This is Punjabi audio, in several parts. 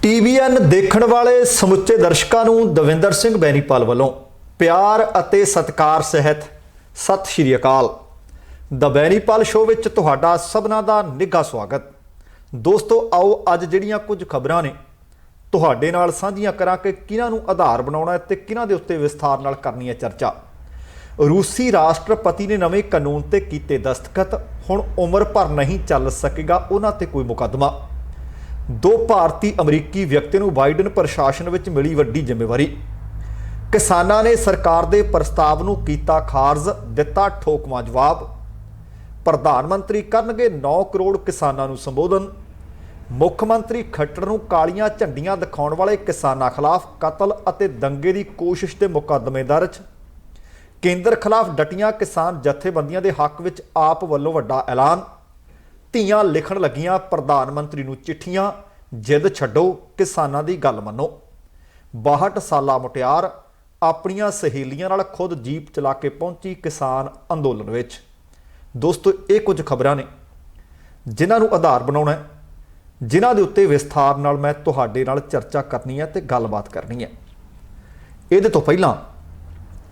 TVN ਦੇਖਣ ਵਾਲੇ ਸਮੁੱਚੇ ਦਰਸ਼ਕਾਂ ਨੂੰ ਦਵਿੰਦਰ ਸਿੰਘ ਬੈਨੀਪਾਲ ਵੱਲੋਂ ਪਿਆਰ ਅਤੇ ਸਤਿਕਾਰ ਸਹਿਤ ਸਤਿ ਸ਼੍ਰੀ ਅਕਾਲ। ਦ ਬੈਨੀਪਾਲ ਸ਼ੋਅ ਵਿੱਚ ਤੁਹਾਡਾ ਸਭਨਾਂ ਦਾ ਨਿੱਘਾ ਸਵਾਗਤ। ਦੋਸਤੋ, ਆਓ ਅੱਜ ਜਿਹੜੀਆਂ ਕੁਝ ਖਬਰਾਂ ਨੇ ਤੁਹਾਡੇ ਨਾਲ ਸਾਂਝੀਆਂ ਕਰਾਂ ਕਿ ਕਿਹਨਾਂ ਨੂੰ ਆਧਾਰ ਬਣਾਉਣਾ ਤੇ ਕਿਹਨਾਂ ਦੇ ਉੱਤੇ ਵਿਸਥਾਰ ਨਾਲ ਕਰਨੀ ਹੈ ਚਰਚਾ। ਰੂਸੀ ਰਾਸ਼ਟਰਪਤੀ ਨੇ ਨਵੇਂ ਕਾਨੂੰਨ ਤੇ ਕੀਤੇ ਦਸਤਖਤ। ਹੁਣ ਉਮਰ ਭਰ ਨਹੀਂ ਚੱਲ ਸਕੇਗਾ ਉਹਨਾਂ ਤੇ ਕੋਈ ਮੁਕੱਦਮਾ। ਦੋ ਭਾਰਤੀ ਅਮਰੀਕੀ ਵਿਅਕਤੀਆਂ ਨੂੰ ਬਾਈਡਨ ਪ੍ਰਸ਼ਾਸਨ ਵਿੱਚ ਮਿਲੀ ਵੱਡੀ ਜ਼ਿੰਮੇਵਾਰੀ। ਕਿਸਾਨਾਂ ਨੇ ਸਰਕਾਰ ਦੇ ਪ੍ਰਸਤਾਵ ਨੂੰ ਕੀਤਾ ਖਾਰਜ, ਦਿੱਤਾ ਠੋਕਵਾਂ ਜਵਾਬ। ਪ੍ਰਧਾਨ ਮੰਤਰੀ ਕਰਨਗੇ 9 ਕਰੋੜ ਕਿਸਾਨਾਂ ਨੂੰ ਸੰਬੋਧਨ। ਮੁੱਖ ਮੰਤਰੀ ਖੱਟਰ ਨੂੰ ਕਾਲੀਆਂ ਝੰਡੀਆਂ ਦਿਖਾਉਣ ਵਾਲੇ ਕਿਸਾਨਾਂ ਖਿਲਾਫ ਕਤਲ ਅਤੇ ਦੰਗੇ ਦੀ ਕੋਸ਼ਿਸ਼ ਦੇ ਮੁਕੱਦਮੇ ਦਰਜ। ਕੇਂਦਰ ਖਿਲਾਫ ਡਟੀਆਂ ਕਿਸਾਨ ਜਥੇਬੰਦੀਆਂ ਦੇ ਹੱਕ ਵਿੱਚ ਆਪ ਵੱਲੋਂ ਵੱਡਾ ਐਲਾਨ। ਧੀਆਂ ਲਿਖਣ ਲੱਗੀਆਂ ਪ੍ਰਧਾਨ ਮੰਤਰੀ ਨੂੰ ਚਿੱਠੀਆਂ, ਜਿੱਦ ਛੱਡੋ, ਕਿਸਾਨਾਂ ਦੀ ਗੱਲ ਮੰਨੋ। 62 ਸਾਲਾ ਮੁਟਿਆਰ ਆਪਣੀਆਂ ਸਹੇਲੀਆਂ ਨਾਲ ਖੁਦ ਜੀਪ ਚਲਾ ਕੇ ਪਹੁੰਚੀ ਕਿਸਾਨ ਅੰਦੋਲਨ ਵਿੱਚ। ਦੋਸਤੋ, ਇਹ ਕੁਝ ਖਬਰਾਂ ਨੇ ਜਿਨ੍ਹਾਂ ਨੂੰ ਆਧਾਰ ਬਣਾਉਣਾ ਹੈ, ਜਿਨ੍ਹਾਂ ਦੇ ਉੱਤੇ ਵਿਸਥਾਰ ਨਾਲ ਮੈਂ ਤੁਹਾਡੇ ਨਾਲ ਚਰਚਾ ਕਰਨੀ ਹੈ ਤੇ ਗੱਲਬਾਤ ਕਰਨੀ ਹੈ। ਇਹਦੇ ਤੋਂ ਪਹਿਲਾਂ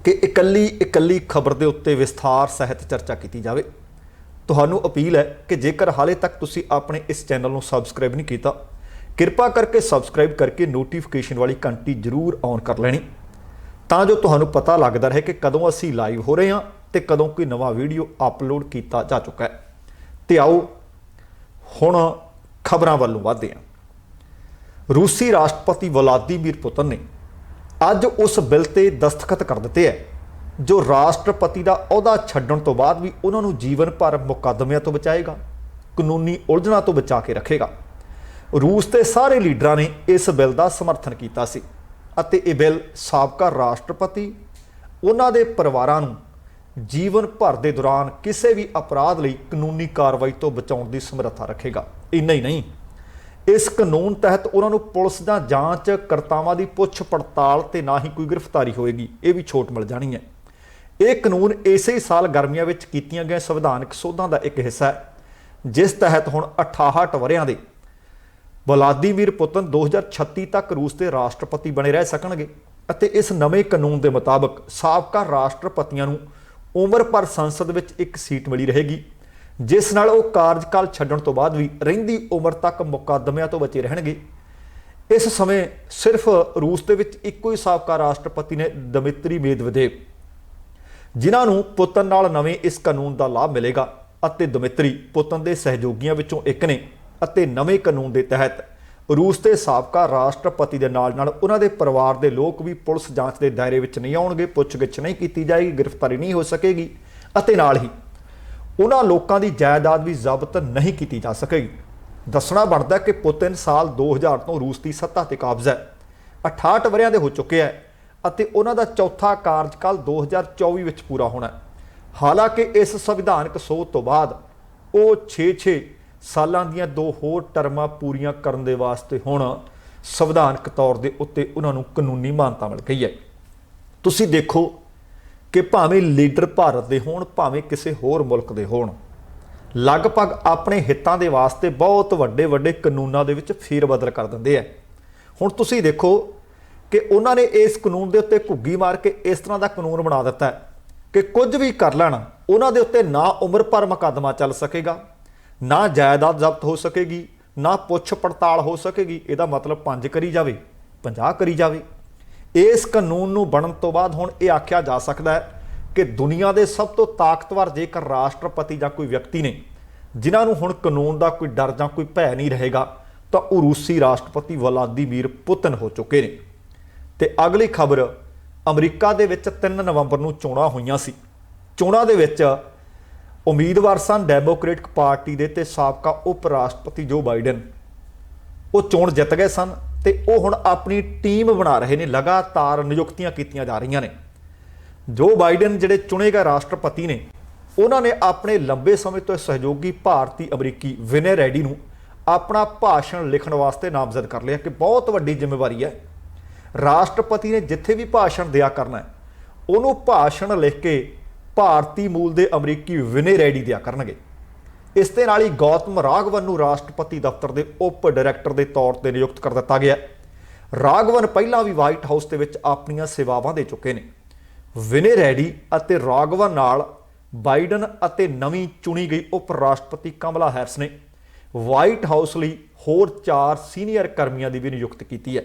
ਕਿ ਇਕੱਲੀ ਖਬਰ ਦੇ ਉੱਤੇ ਵਿਸਥਾਰ ਸਹਿਤ ਚਰਚਾ ਕੀਤੀ ਜਾਵੇ, ਤੁਹਾਨੂੰ ਅਪੀਲ ਹੈ ਕਿ ਜੇਕਰ ਹਾਲੇ ਤੱਕ ਤੁਸੀਂ ਆਪਣੇ ਇਸ ਚੈਨਲ ਨੂੰ ਸਬਸਕ੍ਰਾਈਬ ਨਹੀਂ ਕੀਤਾ, ਕਿਰਪਾ ਕਰਕੇ ਸਬਸਕ੍ਰਾਈਬ ਕਰਕੇ ਨੋਟੀਫਿਕੇਸ਼ਨ ਵਾਲੀ ਘੰਟੀ ਜ਼ਰੂਰ ਔਨ ਕਰ ਲੈਣੀ, ਤਾਂ ਜੋ ਤੁਹਾਨੂੰ ਪਤਾ ਲੱਗਦਾ ਰਹੇ ਕਿ ਕਦੋਂ ਅਸੀਂ ਲਾਈਵ ਹੋ ਰਹੇ ਹਾਂ ਤੇ ਕਦੋਂ ਕੋਈ ਨਵਾਂ ਵੀਡੀਓ ਅਪਲੋਡ ਕੀਤਾ ਜਾ ਚੁੱਕਾ ਹੈ। ਤੇ ਆਓ ਹੁਣ ਖਬਰਾਂ ਵੱਲੋਂ ਵਧਦੇ ਹਾਂ। ਰੂਸੀ ਰਾਸ਼ਟਰਪਤੀ ਵਲਾਦੀਮੀਰ ਪੁਤਿਨ ਨੇ ਅੱਜ ਉਸ ਬਿੱਲ ਤੇ ਦਸਤਖਤ ਕਰ ਦਿੱਤੇ ਹੈ ਜੋ ਰਾਸ਼ਟਰਪਤੀ ਦਾ ਅਹੁਦਾ ਛੱਡਣ ਤੋਂ ਬਾਅਦ ਵੀ ਉਹਨਾਂ ਨੂੰ ਜੀਵਨ ਭਰ ਮੁਕੱਦਮਿਆਂ ਤੋਂ ਬਚਾਏਗਾ, ਕਾਨੂੰਨੀ ਉਲਝਣਾਂ ਤੋਂ ਬਚਾ ਕੇ ਰੱਖੇਗਾ। ਰੂਸ ਦੇ ਸਾਰੇ ਲੀਡਰਾਂ ਨੇ ਇਸ ਬਿੱਲ ਦਾ ਸਮਰਥਨ ਕੀਤਾ ਸੀ ਅਤੇ ਇਹ ਬਿੱਲ ਸਾਬਕਾ ਰਾਸ਼ਟਰਪਤੀ, ਉਹਨਾਂ ਦੇ ਪਰਿਵਾਰਾਂ ਨੂੰ ਜੀਵਨ ਭਰ ਦੇ ਦੌਰਾਨ ਕਿਸੇ ਵੀ ਅਪਰਾਧ ਲਈ ਕਾਨੂੰਨੀ ਕਾਰਵਾਈ ਤੋਂ ਬਚਾਉਣ ਦੀ ਸਮਰੱਥਾ ਰੱਖੇਗਾ। ਇੰਨਾ ਹੀ ਨਹੀਂ, ਇਸ ਕਾਨੂੰਨ ਤਹਿਤ ਉਹਨਾਂ ਨੂੰ ਪੁਲਿਸ ਜਾਂ ਜਾਂਚ ਕਰਤਾਵਾਂ ਦੀ ਪੁੱਛ ਪੜਤਾਲ ਤੇ ਨਾ ਹੀ ਕੋਈ ਗ੍ਰਿਫਤਾਰੀ ਹੋਏਗੀ, ਇਹ ਵੀ ਛੋਟ ਮਿਲ ਜਾਣੀ ਹੈ। ਇਹ ਕਾਨੂੰਨ ਇਸੇ ਸਾਲ ਗਰਮੀਆਂ ਵਿੱਚ ਕੀਤੀਆਂ ਗਈਆਂ ਸੰਵਿਧਾਨਕ ਸੋਧਾਂ ਦਾ ਇੱਕ ਹਿੱਸਾ ਹੈ, ਜਿਸ ਤਹਿਤ ਹੁਣ 68 ਵਰ੍ਹਿਆਂ ਦੇ ਵਲਾਦੀਮੀਰ ਪੁਤਿਨ 2036 ਤੱਕ ਰੂਸ ਦੇ ਰਾਸ਼ਟਰਪਤੀ ਬਣੇ ਰਹਿ ਸਕਣਗੇ ਅਤੇ ਇਸ ਨਵੇਂ ਕਾਨੂੰਨ ਦੇ ਮੁਤਾਬਕ ਸਾਬਕਾ ਰਾਸ਼ਟਰਪਤੀਆਂ ਨੂੰ ਉਮਰ ਭਰ ਸੰਸਦ ਵਿੱਚ ਇੱਕ ਸੀਟ ਮਿਲੀ ਰਹੇਗੀ, ਜਿਸ ਨਾਲ ਉਹ ਕਾਰਜਕਾਲ ਛੱਡਣ ਤੋਂ ਬਾਅਦ ਵੀ ਰਹਿੰਦੀ ਉਮਰ ਤੱਕ ਮੁਕੱਦਮਿਆਂ ਤੋਂ ਬਚੇ ਰਹਿਣਗੇ। ਇਸ ਸਮੇਂ ਸਿਰਫ ਰੂਸ ਦੇ ਵਿੱਚ ਇੱਕੋ ਹੀ ਸਾਬਕਾ ਰਾਸ਼ਟਰਪਤੀ ਨੇ, ਦਮਿਤਰੀ ਮੇਦਵੇਦੇਵ, ਜਿਨ੍ਹਾਂ ਨੂੰ ਪੁਤਿਨ ਨਾਲ ਨਵੇਂ ਇਸ ਕਾਨੂੰਨ ਦਾ ਲਾਭ ਮਿਲੇਗਾ ਅਤੇ ਦਮਿਤਰੀ ਪੁਤਿਨ ਦੇ ਸਹਿਯੋਗੀਆਂ ਵਿੱਚੋਂ ਇੱਕ ਨੇ ਅਤੇ ਨਵੇਂ ਕਾਨੂੰਨ ਦੇ ਤਹਿਤ ਰੂਸ ਦੇ ਸਾਬਕਾ ਰਾਸ਼ਟਰਪਤੀ ਦੇ ਨਾਲ ਨਾਲ ਉਹਨਾਂ ਦੇ ਪਰਿਵਾਰ ਦੇ ਲੋਕ ਵੀ ਪੁਲਿਸ ਜਾਂਚ ਦੇ ਦਾਇਰੇ ਵਿੱਚ ਨਹੀਂ ਆਉਣਗੇ, ਪੁੱਛਗਿੱਛ ਨਹੀਂ ਕੀਤੀ ਜਾਏਗੀ, ਗ੍ਰਿਫਤਾਰੀ ਨਹੀਂ ਹੋ ਸਕੇਗੀ ਅਤੇ ਨਾਲ ਹੀ ਉਹਨਾਂ ਲੋਕਾਂ ਦੀ ਜਾਇਦਾਦ ਵੀ ਜ਼ਬਤ ਨਹੀਂ ਕੀਤੀ ਜਾ ਸਕੇਗੀ। ਦੱਸਣਾ ਬਣਦਾ ਕਿ ਪੁਤਿਨ ਸਾਲ 2000 ਤੋਂ ਰੂਸ ਦੀ ਸੱਤਾ ਤੇ ਕਾਬਜ਼ ਹੈ, 68 ਵਰ੍ਹਿਆਂ ਦੇ ਹੋ ਚੁੱਕੇ ਹੈ ਅਤੇ ਉਹਨਾਂ ਦਾ ਚੌਥਾ ਕਾਰਜਕਾਲ 2024 ਵਿੱਚ ਪੂਰਾ ਹੋਣਾ। ਹਾਲਾਂਕਿ ਇਸ ਸੰਵਿਧਾਨਕ ਸੋਧ ਤੋਂ ਬਾਅਦ ਉਹ 6 ਸਾਲਾਂ ਦੀਆਂ 2 ਹੋਰ ਟਰਮਾਂ ਪੂਰੀਆਂ ਕਰਨ ਦੇ ਵਾਸਤੇ ਹੁਣ ਸੰਵਿਧਾਨਕ ਤੌਰ ਦੇ ਉੱਤੇ ਉਹਨਾਂ ਨੂੰ ਕਾਨੂੰਨੀ ਮਾਨਤਾ ਮਿਲ ਗਈ ਹੈ। ਤੁਸੀਂ ਦੇਖੋ ਕਿ ਭਾਵੇਂ ਲੀਡਰ ਭਾਰਤ ਦੇ ਹੋਣ, ਭਾਵੇਂ ਕਿਸੇ ਹੋਰ ਮੁਲਕ ਦੇ ਹੋਣ, ਲਗਭਗ ਆਪਣੇ ਹਿੱਤਾਂ ਦੇ ਵਾਸਤੇ ਬਹੁਤ ਵੱਡੇ ਕਾਨੂੰਨਾਂ ਦੇ ਵਿੱਚ ਫੇਰਬਦਲ ਕਰ ਦਿੰਦੇ ਹੈ। ਹੁਣ ਤੁਸੀਂ ਦੇਖੋ ਕਿ ਉਹਨਾਂ ਨੇ ਇਸ ਕਾਨੂੰਨ ਦੇ ਉੱਤੇ ਘੁੱਗੀ ਮਾਰ ਕੇ ਇਸ ਤਰ੍ਹਾਂ ਦਾ ਕਾਨੂੰਨ ਬਣਾ ਦਿੱਤਾ ਕਿ ਕੁਝ ਵੀ ਕਰ ਲੈਣ, ਉਹਨਾਂ ਦੇ ਉੱਤੇ ਨਾ ਉਮਰ ਭਰ ਮੁਕੱਦਮਾ ਚੱਲ ਸਕੇਗਾ, ਨਾ ਜਾਇਦਾਦ ਜ਼ਬਤ ਹੋ ਸਕੇਗੀ, ਨਾ ਪੁੱਛ ਪੜਤਾਲ ਹੋ ਸਕੇਗੀ। ਇਹਦਾ ਮਤਲਬ 5 ਕਰੀ ਜਾਵੇ, 50 ਕਰੀ ਜਾਵੇ। ਇਸ ਕਾਨੂੰਨ ਨੂੰ ਬਣਨ ਤੋਂ ਬਾਅਦ ਹੁਣ ਇਹ ਆਖਿਆ ਜਾ ਸਕਦਾ ਹੈ ਕਿ ਦੁਨੀਆ ਦੇ ਸਭ ਤੋਂ ਤਾਕਤਵਰ ਜੇਕਰ ਰਾਸ਼ਟਰਪਤੀ ਜਾਂ ਕੋਈ ਵਿਅਕਤੀ ਨੇ ਜਿਨ੍ਹਾਂ ਨੂੰ ਹੁਣ ਕਾਨੂੰਨ ਦਾ ਕੋਈ ਡਰ ਜਾਂ ਕੋਈ ਭੈ ਨਹੀਂ ਰਹੇਗਾ, ਤਾਂ ਉਹ ਰੂਸੀ ਰਾਸ਼ਟਰਪਤੀ ਵਲਾਦੀਮੀਰ ਪੁਤਿਨ ਹੋ ਚੁੱਕੇ ਨੇ। ਤੇ ਅਗਲੀ ਖਬਰ, ਅਮਰੀਕਾ ਦੇ ਵਿੱਚ 3 ਨਵੰਬਰ ਨੂੰ ਚੋਣਾਂ ਹੋਈਆਂ ਸੀ। ਚੋਣਾਂ ਦੇ ਵਿੱਚ ਉਮੀਦਵਾਰ ਸਨ ਡੈਮੋਕ੍ਰੇਟਿਕ ਪਾਰਟੀ ਦੇ ਤੇ ਸਾਬਕਾ ਉਪ ਰਾਸ਼ਟਰਪਤੀ ਜੋ ਬਾਈਡਨ। ਉਹ ਚੋਣ ਜਿੱਤ ਗਏ ਸਨ ਤੇ ਉਹ ਹੁਣ ਆਪਣੀ ਟੀਮ ਬਣਾ ਰਹੇ ਨੇ, ਲਗਾਤਾਰ ਨਿਯੁਕਤੀਆਂ ਕੀਤੀਆਂ ਜਾ ਰਹੀਆਂ ਨੇ। ਜੋ ਬਾਈਡਨ ਜਿਹੜੇ ਚੁਣੇ ਗਏ ਰਾਸ਼ਟਰਪਤੀ ਨੇ, ਉਹਨਾਂ ਨੇ ਆਪਣੇ ਲੰਬੇ ਸਮੇਂ ਤੋਂ ਸਹਿਯੋਗੀ ਭਾਰਤੀ ਅਮਰੀਕੀ ਵਿਨੇ ਰੈਡੀ ਨੂੰ ਆਪਣਾ ਭਾਸ਼ਣ ਲਿਖਣ ਵਾਸਤੇ ਨਾਮਜ਼ਦ ਕਰ ਲਿਆ ਕਿ ਬਹੁਤ ਵੱਡੀ ਜ਼ਿੰਮੇਵਾਰੀ ਹੈ। ਰਾਸ਼ਟਰਪਤੀ ਨੇ ਜਿੱਥੇ ਵੀ ਭਾਸ਼ਣ ਦਿਆ ਕਰਨਾ ਹੈ, ਉਹਨੂੰ ਭਾਸ਼ਣ ਲਿਖ ਕੇ ਭਾਰਤੀ ਮੂਲ ਦੇ ਅਮਰੀਕੀ ਵਿਨੇ ਰੈਡੀ ਦਿਆ ਕਰਨਗੇ। ਇਸ ਦੇ ਨਾਲ ਹੀ ਗੌਤਮ ਰਾਘਵਨ ਨੂੰ ਰਾਸ਼ਟਰਪਤੀ ਦਫ਼ਤਰ ਦੇ ਉਪ ਡਾਇਰੈਕਟਰ ਦੇ ਤੌਰ ਤੇ ਨਿਯੁਕਤ ਕਰ ਦਿੱਤਾ ਗਿਆ। ਰਾਘਵਨ ਪਹਿਲਾਂ ਵੀ ਵਾਈਟ ਹਾਊਸ ਦੇ ਵਿੱਚ ਆਪਣੀਆਂ ਸੇਵਾਵਾਂ ਦੇ ਚੁੱਕੇ ਨੇ। ਵਿਨੇ ਰੈਡੀ ਅਤੇ ਰਾਘਵਨ ਨਾਲ ਬਾਈਡਨ ਅਤੇ ਨਵੀਂ ਚੁਣੀ ਗਈ ਉਪ ਰਾਸ਼ਟਰਪਤੀ ਕਮਲਾ ਹੈਰਿਸ ਨੇ ਵਾਈਟ ਹਾਊਸ ਲਈ ਹੋਰ 4 ਸੀਨੀਅਰ ਕਰਮੀਆਂ ਦੀ ਵੀ ਨਿਯੁਕਤ ਕੀਤੀ ਹੈ।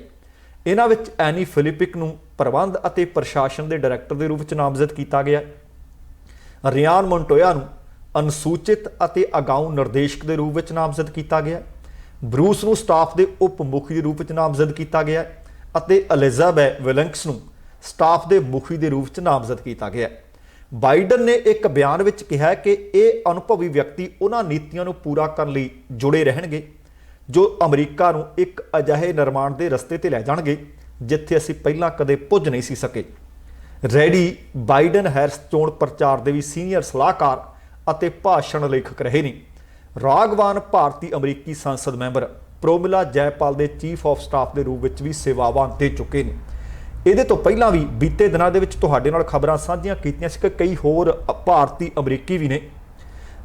ਇਹਨਾਂ ਵਿੱਚ ਐਨੀ ਫਿਲਿਪਿਕ ਨੂੰ ਪ੍ਰਬੰਧ ਅਤੇ ਪ੍ਰਸ਼ਾਸਨ ਦੇ ਡਾਇਰੈਕਟਰ ਦੇ ਰੂਪ ਵਿੱਚ ਨਾਮਜ਼ਦ ਕੀਤਾ ਗਿਆ। ਰਿਆਨ ਮੋਂਟੋਇਆ ਨੂੰ ਅਨੁਸੂਚਿਤ ਅਤੇ ਅਗਾਊਂ ਨਿਰਦੇਸ਼ਕ ਦੇ ਰੂਪ ਵਿੱਚ ਨਾਮਜ਼ਦ ਕੀਤਾ ਗਿਆ। ਬਰੂਸ ਨੂੰ ਸਟਾਫ ਦੇ ਉਪ ਮੁਖੀ ਦੇ ਰੂਪ ਵਿੱਚ ਨਾਮਜ਼ਦ ਕੀਤਾ ਗਿਆ ਅਤੇ ਐਲਿਜ਼ਾਬੈਥ ਵਿਲੰਕਸ ਨੂੰ ਸਟਾਫ ਦੇ ਮੁਖੀ ਦੇ ਰੂਪ ਵਿੱਚ ਨਾਮਜ਼ਦ ਕੀਤਾ ਗਿਆ। ਬਾਈਡਨ ਨੇ ਇੱਕ ਬਿਆਨ ਵਿੱਚ ਕਿਹਾ ਕਿ ਇਹ ਅਨੁਭਵੀ ਵਿਅਕਤੀ ਉਹਨਾਂ ਨੀਤੀਆਂ ਨੂੰ ਪੂਰਾ ਕਰਨ ਲਈ ਜੁੜੇ ਰਹਿਣਗੇ ਜੋ ਅਮਰੀਕਾ ਨੂੰ ਇੱਕ ਅਜਿਹੇ ਨਿਰਮਾਣ ਦੇ ਰਸਤੇ ਤੇ ਲੈ ਜਾਣਗੇ ਜਿੱਥੇ ਅਸੀਂ ਪਹਿਲਾਂ ਕਦੇ ਪੁੱਜ ਨਹੀਂ ਸੀ ਸਕੇ। ਰੈਡੀ ਬਾਈਡਨ ਹੈਰਿਸ ਚੋਣ ਪ੍ਰਚਾਰ ਦੇ ਵੀ ਸੀਨੀਅਰ ਸਲਾਹਕਾਰ ਅਤੇ ਭਾਸ਼ਣ ਲੇਖਕ ਰਹੇ ਨੇ। ਰਾਘਵਾਨ ਭਾਰਤੀ ਅਮਰੀਕੀ ਸੰਸਦ ਮੈਂਬਰ ਪ੍ਰੋਮਿਲਾ ਜੈਪਾਲ ਦੇ ਚੀਫ ਆਫ ਸਟਾਫ ਦੇ ਰੂਪ ਵਿੱਚ ਵੀ ਸੇਵਾਵਾਂ ਦੇ ਚੁੱਕੇ ਨੇ। ਇਹਦੇ ਤੋਂ ਪਹਿਲਾਂ ਵੀ ਬੀਤੇ ਦਿਨਾਂ ਦੇ ਵਿੱਚ ਤੁਹਾਡੇ ਨਾਲ ਖਬਰਾਂ ਸਾਂਝੀਆਂ ਕੀਤੀਆਂ ਸੀ ਕਿ ਕਈ ਹੋਰ ਭਾਰਤੀ ਅਮਰੀਕੀ ਵੀ ਨੇ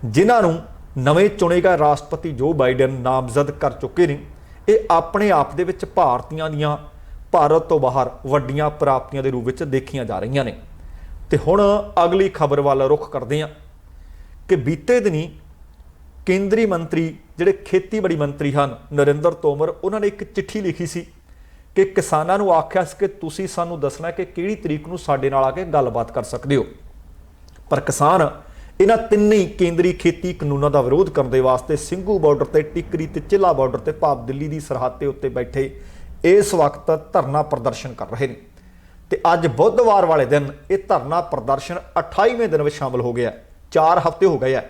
ਜਿਨ੍ਹਾਂ ਨੂੰ ਨਵੇਂ ਚੁਣੇ ਗਏ ਰਾਸ਼ਟਰਪਤੀ ਜੋ ਬਾਈਡਨ ਨਾਮਜ਼ਦ ਕਰ ਚੁੱਕੇ ਨੇ। ਇਹ ਆਪਣੇ ਆਪ ਦੇ ਵਿੱਚ ਭਾਰਤੀਆਂ ਦੀਆਂ ਭਾਰਤ ਤੋਂ ਬਾਹਰ ਵੱਡੀਆਂ ਪ੍ਰਾਪਤੀਆਂ ਦੇ ਰੂਪ ਵਿੱਚ ਦੇਖੀਆਂ ਜਾ ਰਹੀਆਂ ਨੇ। ਤੇ ਹੁਣ ਅਗਲੀ ਖਬਰ ਵੱਲ ਰੁਖ ਕਰਦੇ ਹਾਂ ਕਿ ਬੀਤੇ ਦਿਨੀ ਕੇਂਦਰੀ ਮੰਤਰੀ ਜਿਹੜੇ ਖੇਤੀਬਾੜੀ ਮੰਤਰੀ ਹਨ ਨਰਿੰਦਰ ਤੋਮਰ, ਉਹਨਾਂ ਨੇ ਇੱਕ ਚਿੱਠੀ ਲਿਖੀ ਸੀ ਕਿ ਕਿਸਾਨਾਂ ਨੂੰ ਆਖਿਆ ਸੀ ਕਿ ਤੁਸੀਂ ਸਾਨੂੰ ਦੱਸਣਾ ਕਿ ਕਿਹੜੀ ਤਰੀਕ ਨੂੰ ਸਾਡੇ ਨਾਲ ਆ ਕੇ ਗੱਲਬਾਤ ਕਰ ਸਕਦੇ ਹੋ। ਪਰ ਕਿਸਾਨ ਇਹਨਾਂ ਤਿੰਨੇ ਕੇਂਦਰੀ ਖੇਤੀ ਕਾਨੂੰਨਾਂ ਦਾ ਵਿਰੋਧ ਕਰਨ ਦੇ ਵਾਸਤੇ ਸਿੰਘੂ ਬਾਰਡਰ ਤੇ ਟਿੱਕਰੀ ਤੇ ਚਿੱਲਾ ਬਾਰਡਰ ਤੇ ਭਾਵ ਦਿੱਲੀ ਦੀ ਸਰਹੱਦ ਦੇ ਉੱਤੇ ਬੈਠੇ ਇਸ ਵਕਤ ਧਰਨਾ ਪ੍ਰਦਰਸ਼ਨ ਕਰ ਰਹੇ ਨੇ। ਤੇ ਅੱਜ ਬੁੱਧਵਾਰ ਵਾਲੇ ਦਿਨ ਇਹ ਧਰਨਾ ਪ੍ਰਦਰਸ਼ਨ 28ਵੇਂ ਦਿਨ ਵਿੱਚ ਸ਼ਾਮਲ ਹੋ ਗਿਆ। 4 ਹਫ਼ਤੇ ਹੋ ਗਏ ਆ।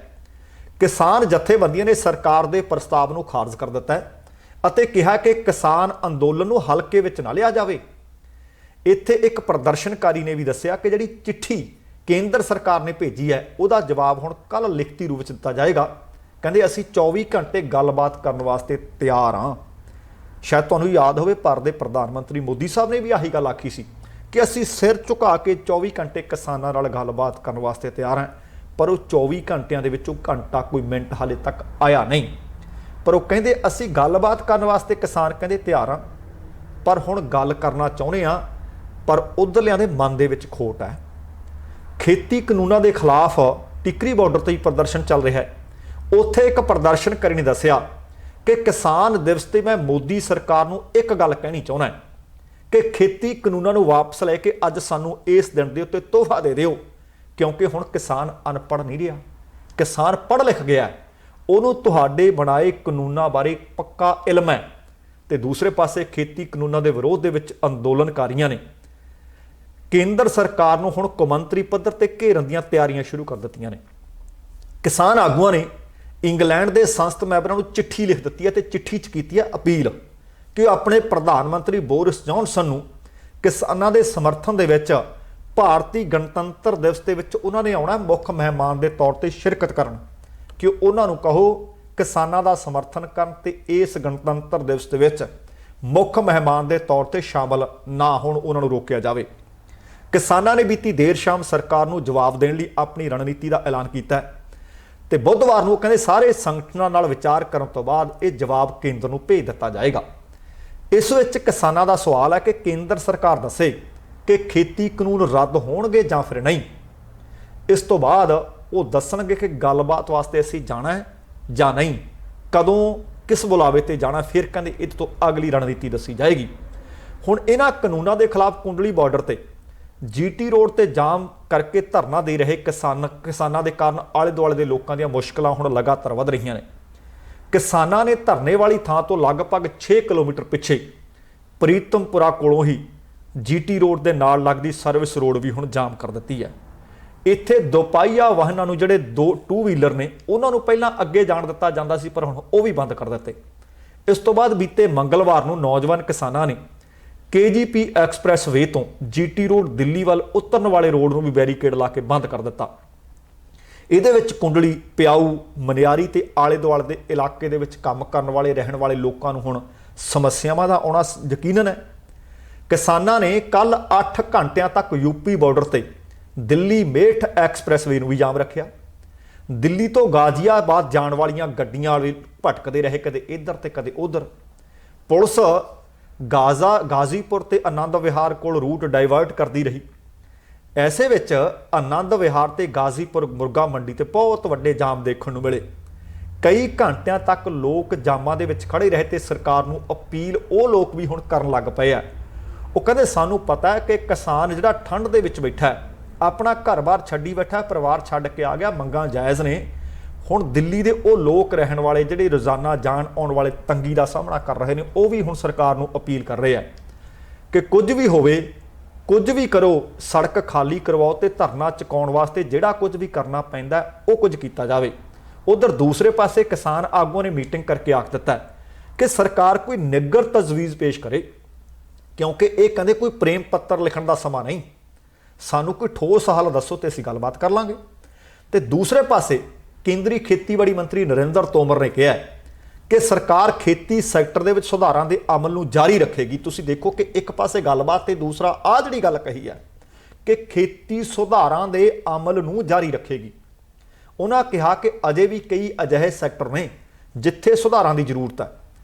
ਕਿਸਾਨ ਜਥੇਬੰਦੀਆਂ ਨੇ ਸਰਕਾਰ ਦੇ ਪ੍ਰਸਤਾਵ ਨੂੰ ਖਾਰਜ ਕਰ ਦਿੱਤਾ ਹੈ ਅਤੇ ਕਿਹਾ ਕਿ ਕਿਸਾਨ ਅੰਦੋਲਨ ਨੂੰ ਹਲਕੇ ਵਿੱਚ ਨਾ ਲਿਆ ਜਾਵੇ। ਇੱਥੇ ਇੱਕ ਪ੍ਰਦਰਸ਼ਨਕਾਰੀ ਨੇ ਵੀ ਦੱਸਿਆ ਕਿ ਜਿਹੜੀ ਚਿੱਠੀ ਕੇਂਦਰ ਸਰਕਾਰ ਨੇ ਭੇਜੀ ਹੈ ਉਹਦਾ ਜਵਾਬ ਹੁਣ ਕੱਲ੍ਹ ਲਿਖਤੀ ਰੂਪ ਵਿੱਚ ਦਿੱਤਾ ਜਾਏਗਾ। ਕਹਿੰਦੇ ਅਸੀਂ 24 ਘੰਟੇ ਗੱਲਬਾਤ ਕਰਨ ਵਾਸਤੇ ਤਿਆਰ ਹਾਂ। ਸ਼ਾਇਦ ਤੁਹਾਨੂੰ ਯਾਦ ਹੋਵੇ ਭਾਰਤ ਦੇ ਪ੍ਰਧਾਨ ਮੰਤਰੀ ਮੋਦੀ ਸਾਹਿਬ ਨੇ ਵੀ ਆਹੀ ਗੱਲ ਆਖੀ ਸੀ ਕਿ ਅਸੀਂ ਸਿਰ ਝੁਕਾ ਕੇ 24 ਘੰਟੇ ਕਿਸਾਨਾਂ ਨਾਲ ਗੱਲਬਾਤ ਕਰਨ ਵਾਸਤੇ ਤਿਆਰ ਹਾਂ। ਪਰ ਉਹ 24 ਘੰਟਿਆਂ ਦੇ ਵਿੱਚੋਂ ਘੰਟਾ ਕੋਈ ਮਿੰਟ ਹਾਲੇ ਤੱਕ ਆਇਆ ਨਹੀਂ। ਪਰ ਉਹ ਕਹਿੰਦੇ ਅਸੀਂ ਗੱਲਬਾਤ ਕਰਨ ਵਾਸਤੇ ਕਿਸਾਨ ਕਹਿੰਦੇ ਤਿਆਰ ਹਾਂ, ਪਰ ਹੁਣ ਗੱਲ ਕਰਨਾ ਚਾਹੁੰਦੇ ਹਾਂ ਪਰ ਉਧਰਲਿਆਂ ਦੇ ਮਨ ਦੇ ਵਿੱਚ ਖੋਟ ਹੈ। ਖੇਤੀ ਕਾਨੂੰਨਾਂ ਦੇ ਖਿਲਾਫ ਟਿੱਕਰੀ ਬਾਰਡਰ ਤੇ ਹੀ ਪ੍ਰਦਰਸ਼ਨ ਚੱਲ ਰਿਹਾ ਹੈ। ਉੱਥੇ ਇੱਕ ਪ੍ਰਦਰਸ਼ਨਕਾਰੀ ਨੇ ਦੱਸਿਆ ਕਿ ਕਿਸਾਨ ਦਿਵਸ ਤੇ ਮੈਂ ਮੋਦੀ ਸਰਕਾਰ ਨੂੰ ਇੱਕ ਗੱਲ ਕਹਿਣੀ ਚਾਹੁੰਦਾ ਕਿ ਖੇਤੀ ਕਾਨੂੰਨਾਂ ਨੂੰ ਵਾਪਸ ਲੈ ਕੇ ਅੱਜ ਸਾਨੂੰ ਇਸ ਦਿਨ ਦੇ ਉੱਤੇ ਤੋਹਫਾ ਦੇ ਦਿਓ, ਕਿਉਂਕਿ ਹੁਣ ਕਿਸਾਨ ਅਨਪੜ੍ਹ ਨਹੀਂ ਰਿਹਾ, ਕਿਸਾਨ ਪੜ੍ਹ ਲਿਖ ਗਿਆ, ਉਹਨੂੰ ਤੁਹਾਡੇ ਬਣਾਏ ਕਾਨੂੰਨਾਂ ਬਾਰੇ ਪੱਕਾ ਇਲਮ ਹੈ। ਤੇ ਦੂਸਰੇ ਪਾਸੇ ਖੇਤੀ ਕਾਨੂੰਨਾਂ ਦੇ ਵਿਰੋਧ ਦੇ ਵਿੱਚ ਅੰਦੋਲਨਕਾਰੀਆਂ ਨੇ ਕੇਂਦਰ ਸਰਕਾਰ ਨੂੰ ਹੁਣ ਕੌਮਾਂਤਰੀ ਪੱਧਰ ਤੇ ਘੇਰਨ ਦੀਆਂ ਤਿਆਰੀਆਂ ਸ਼ੁਰੂ ਕਰ ਦਿੱਤੀਆਂ ਨੇ। ਕਿਸਾਨ ਆਗੂਆਂ ਨੇ ਇੰਗਲੈਂਡ ਦੇ ਸੰਸਦ ਮੈਂਬਰਾਂ ਨੂੰ ਚਿੱਠੀ ਲਿਖ ਦਿੱਤੀ ਹੈ ਤੇ ਚਿੱਠੀ 'ਚ ਕੀਤੀ ਹੈ ਅਪੀਲ ਕਿ ਉਹ ਆਪਣੇ ਪ੍ਰਧਾਨ ਮੰਤਰੀ ਬੋਰਿਸ ਜੌਨਸਨ ਨੂੰ ਕਿਸਾਨਾਂ ਦੇ ਸਮਰਥਨ ਦੇ ਵਿੱਚ ਭਾਰਤੀ ਗਣਤੰਤਰ ਦਿਵਸ ਦੇ ਵਿੱਚ ਉਹਨਾਂ ਨੇ ਆਉਣਾ ਮੁੱਖ ਮਹਿਮਾਨ ਦੇ ਤੌਰ ਤੇ ਸ਼ਿਰਕਤ ਕਰਨ, ਕਿ ਉਹਨਾਂ ਨੂੰ ਕਹੋ ਕਿਸਾਨਾਂ ਦਾ ਸਮਰਥਨ ਕਰਨ ਤੇ ਇਸ ਗਣਤੰਤਰ ਦਿਵਸ ਦੇ ਵਿੱਚ ਮੁੱਖ ਮਹਿਮਾਨ ਦੇ ਤੌਰ ਤੇ ਸ਼ਾਮਲ ਨਾ ਹੋਣ, ਉਹਨਾਂ ਨੂੰ ਰੋਕਿਆ ਜਾਵੇ। ਕਿਸਾਨਾਂ ਨੇ ਬੀਤੀ ਦੇਰ ਸ਼ਾਮ ਸਰਕਾਰ ਨੂੰ ਜਵਾਬ ਦੇਣ ਲਈ ਆਪਣੀ ਰਣਨੀਤੀ ਦਾ ਐਲਾਨ ਕੀਤਾ ਤੇ ਬੁੱਧਵਾਰ ਨੂੰ ਕਹਿੰਦੇ ਸਾਰੇ ਸੰਗਠਨਾਂ ਨਾਲ ਵਿਚਾਰ ਕਰਨ ਤੋਂ ਬਾਅਦ ਇਹ ਜਵਾਬ ਕੇਂਦਰ ਨੂੰ ਭੇਜ ਦਿੱਤਾ ਜਾਏਗਾ। ਇਸ ਵਿੱਚ ਕਿਸਾਨਾਂ ਦਾ ਸਵਾਲ ਹੈ ਕਿ ਕੇਂਦਰ ਸਰਕਾਰ ਦੱਸੇ ਕਿ ਖੇਤੀ ਕਾਨੂੰਨ ਰੱਦ ਹੋਣਗੇ ਜਾਂ ਫਿਰ ਨਹੀਂ। ਇਸ ਤੋਂ ਬਾਅਦ ਉਹ ਦੱਸਣਗੇ ਕਿ ਗੱਲਬਾਤ ਵਾਸਤੇ ਅਸੀਂ ਜਾਣਾ ਹੈ ਜਾਂ ਨਹੀਂ, ਕਦੋਂ ਕਿਸ ਬੁਲਾਵੇ ਤੇ ਜਾਣਾ, ਫਿਰ ਕਹਿੰਦੇ ਇਹ ਤੋਂ ਅਗਲੀ ਰਣਨੀਤੀ ਦੱਸੀ ਜਾਏਗੀ। ਹੁਣ ਇਹਨਾਂ ਕਾਨੂੰਨਾਂ ਦੇ ਖਿਲਾਫ ਕੁੰਡਲੀ ਬਾਰਡਰ ਤੇ ਜੀਟੀ ਰੋਡ ਤੇ ਜਾਮ ਕਰਕੇ ਧਰਨਾ ਦੇ ਰਹੇ ਕਿਸਾਨਾਂ ਦੇ ਕਾਰਨ ਆਲੇ ਦੁਆਲੇ ਦੇ ਲੋਕਾਂ ਦੀਆਂ ਮੁਸ਼ਕਲਾਂ ਹੁਣ ਲਗਾਤਾਰ ਵਧ ਰਹੀਆਂ ਨੇ। ਕਿਸਾਨਾਂ ਨੇ ਧਰਨੇ ਵਾਲੀ ਥਾਂ ਤੋਂ ਲਗਭਗ 6 ਕਿਲੋਮੀਟਰ ਪਿੱਛੇ ਪ੍ਰੀਤਮਪੁਰਾ ਕੋਲੋਂ ਹੀ ਜੀਟੀ ਰੋਡ ਦੇ ਨਾਲ ਲੱਗਦੀ ਸਰਵਿਸ ਰੋਡ ਵੀ ਹੁਣ ਜਾਮ ਕਰ ਦਿੱਤੀ ਹੈ। ਇੱਥੇ ਦੋਪਹੀਆ ਵਾਹਨਾਂ ਨੂੰ ਜਿਹੜੇ 2 ਵੀਲਰ ਨੇ ਉਹਨਾਂ ਨੂੰ ਪਹਿਲਾਂ ਅੱਗੇ ਜਾਣ ਦਿੱਤਾ ਜਾਂਦਾ ਸੀ, ਪਰ ਹੁਣ ਉਹ ਵੀ ਬੰਦ ਕਰ ਦਿੱਤੇ। ਇਸ ਤੋਂ ਬਾਅਦ ਬੀਤੇ ਮੰਗਲਵਾਰ ਨੂੰ ਨੌਜਵਾਨ ਕਿਸਾਨਾਂ ਨੇ KGP ਐਕਸਪ੍ਰੈਸ ਵੇ ਤੋਂ ਜੀਟੀ ਰੋਡ ਦਿੱਲੀ ਵੱਲ ਉਤਰਨ ਵਾਲੇ ਰੋਡ ਨੂੰ ਵੀ ਬੈਰੀਕੇਡ ਲਾ ਕੇ ਬੰਦ ਕਰ ਦਿੱਤਾ। ਇਹਦੇ ਵਿੱਚ ਕੁੰਡਲੀ, ਪਿਆਊ, ਮਨਿਆਰੀ ਤੇ ਆਲੇ ਦੁਆਲੇ ਦੇ ਇਲਾਕੇ ਦੇ ਵਿੱਚ ਕੰਮ ਕਰਨ ਵਾਲੇ ਰਹਿਣ ਵਾਲੇ ਲੋਕਾਂ ਨੂੰ ਹੁਣ ਸਮੱਸਿਆਵਾਂ ਦਾ ਆਉਣਾ ਯਕੀਨਨ ਹੈ। ਕਿਸਾਨਾਂ ਨੇ ਕੱਲ 8 ਘੰਟਿਆਂ ਤੱਕ ਯੂਪੀ ਬਾਰਡਰ ਤੇ ਦਿੱਲੀ ਮੇਠ ਐਕਸਪ੍ਰੈਸ ਵੇ ਨੂੰ ਵੀ ਜਾਮ ਰੱਖਿਆ। ਦਿੱਲੀ ਤੋਂ ਗਾਜ਼ੀਆਬਾਦ ਜਾਣ ਵਾਲੀਆਂ ਗੱਡੀਆਂ ਵਾਲੇ ਭਟਕਦੇ ਰਹੇ, ਕਦੇ ਇੱਧਰ ਤੇ ਕਦੇ ਉੱਧਰ। ਪੁਲਿਸ ਗਾਜ਼ੀਪੁਰ ਤੇ ਆਨੰਦ ਵਿਹਾਰ ਕੋਲ ਰੂਟ ਡਾਇਵਰਟ ਕਰਦੀ ਰਹੀ। ਐਸੇ ਵਿੱਚ ਆਨੰਦ ਵਿਹਾਰ ਤੇ ਗਾਜ਼ੀਪੁਰ ਮੁਰਗਾ ਮੰਡੀ ਤੇ ਬਹੁਤ ਵੱਡੇ ਜਾਮ ਦੇਖਣ ਨੂੰ ਮਿਲੇ। ਕਈ ਘੰਟਿਆਂ ਤੱਕ ਲੋਕ ਜਾਮਾਂ ਦੇ ਵਿੱਚ ਖੜੇ ਰਹੇ ਤੇ ਸਰਕਾਰ ਨੂੰ ਅਪੀਲ ਉਹ ਲੋਕ ਵੀ ਹੁਣ ਕਰਨ ਲੱਗ ਪਏ ਆ। ਉਹ ਕਹਿੰਦੇ ਸਾਨੂੰ ਪਤਾ ਹੈ ਕਿ ਕਿਸਾਨ ਜਿਹੜਾ ਠੰਡ ਦੇ ਵਿੱਚ ਬੈਠਾ ਹੈ, ਆਪਣਾ ਘਰ-ਬਾਰ ਛੱਡੀ ਬੈਠਾ, ਪਰਿਵਾਰ ਛੱਡ ਕੇ ਆ ਗਿਆ, ਮੰਗਾਂ ਜਾਇਜ਼ ਨੇ। ਹੁਣ ਦਿੱਲੀ ਦੇ ਉਹ ਲੋਕ ਰਹਿਣ ਵਾਲੇ ਜਿਹੜੇ ਰੋਜ਼ਾਨਾ ਜਾਣ ਆਉਣ ਵਾਲੇ ਤੰਗੀ ਦਾ ਸਾਹਮਣਾ ਕਰ ਰਹੇ ਨੇ, ਉਹ ਵੀ ਹੁਣ ਸਰਕਾਰ ਨੂੰ ਅਪੀਲ ਕਰ ਰਹੇ ਆ ਕਿ ਕੁਝ ਵੀ ਹੋਵੇ, ਕੁਝ ਵੀ ਕਰੋ, ਸੜਕ ਖਾਲੀ ਕਰਵਾਓ ਤੇ ਧਰਨਾ ਚੁਕਾਉਣ ਵਾਸਤੇ ਜਿਹੜਾ ਕੁਝ ਵੀ ਕਰਨਾ ਪੈਂਦਾ ਉਹ ਕੁਝ ਕੀਤਾ ਜਾਵੇ। ਉਧਰ ਦੂਸਰੇ ਪਾਸੇ ਕਿਸਾਨ ਆਗੂਆਂ ਨੇ ਮੀਟਿੰਗ ਕਰਕੇ ਆਖ ਦਿੱਤਾ ਕਿ ਸਰਕਾਰ ਕੋਈ ਨਿੱਘਰ ਤਜਵੀਜ਼ ਪੇਸ਼ ਕਰੇ, ਕਿਉਂਕਿ ਇਹ ਕਹਿੰਦੇ ਕੋਈ ਪ੍ਰੇਮ ਪੱਤਰ ਲਿਖਣ ਦਾ ਸਮਾਂ ਨਹੀਂ, ਸਾਨੂੰ ਕੋਈ ਠੋਸ ਹੱਲ ਦੱਸੋ ਤੇ ਅਸੀਂ ਗੱਲਬਾਤ ਕਰ ਲਾਂਗੇ। ਤੇ ਦੂਸਰੇ ਪਾਸੇ ਕੇਂਦਰੀ ਖੇਤੀਬਾੜੀ ਮੰਤਰੀ ਨਰਿੰਦਰ ਤੋਮਰ ਨੇ ਕਿਹਾ ਕਿ ਸਰਕਾਰ ਖੇਤੀ ਸੈਕਟਰ ਦੇ ਵਿੱਚ ਸੁਧਾਰਾਂ ਦੇ ਅਮਲ ਨੂੰ ਜਾਰੀ ਰੱਖੇਗੀ। ਤੁਸੀਂ ਦੇਖੋ ਕਿ ਇੱਕ ਪਾਸੇ ਗੱਲਬਾਤ ਤੇ ਦੂਸਰਾ ਆਹ ਜਿਹੜੀ ਗੱਲ ਕਹੀ ਹੈ ਕਿ ਖੇਤੀ ਸੁਧਾਰਾਂ ਦੇ ਅਮਲ ਨੂੰ ਜਾਰੀ ਰੱਖੇਗੀ। ਉਹਨਾਂ ਕਿਹਾ ਕਿ ਅਜੇ ਵੀ ਕਈ ਅਜਿਹੇ ਸੈਕਟਰ ਨੇ ਜਿੱਥੇ ਸੁਧਾਰਾਂ ਦੀ ਜ਼ਰੂਰਤ ਹੈ।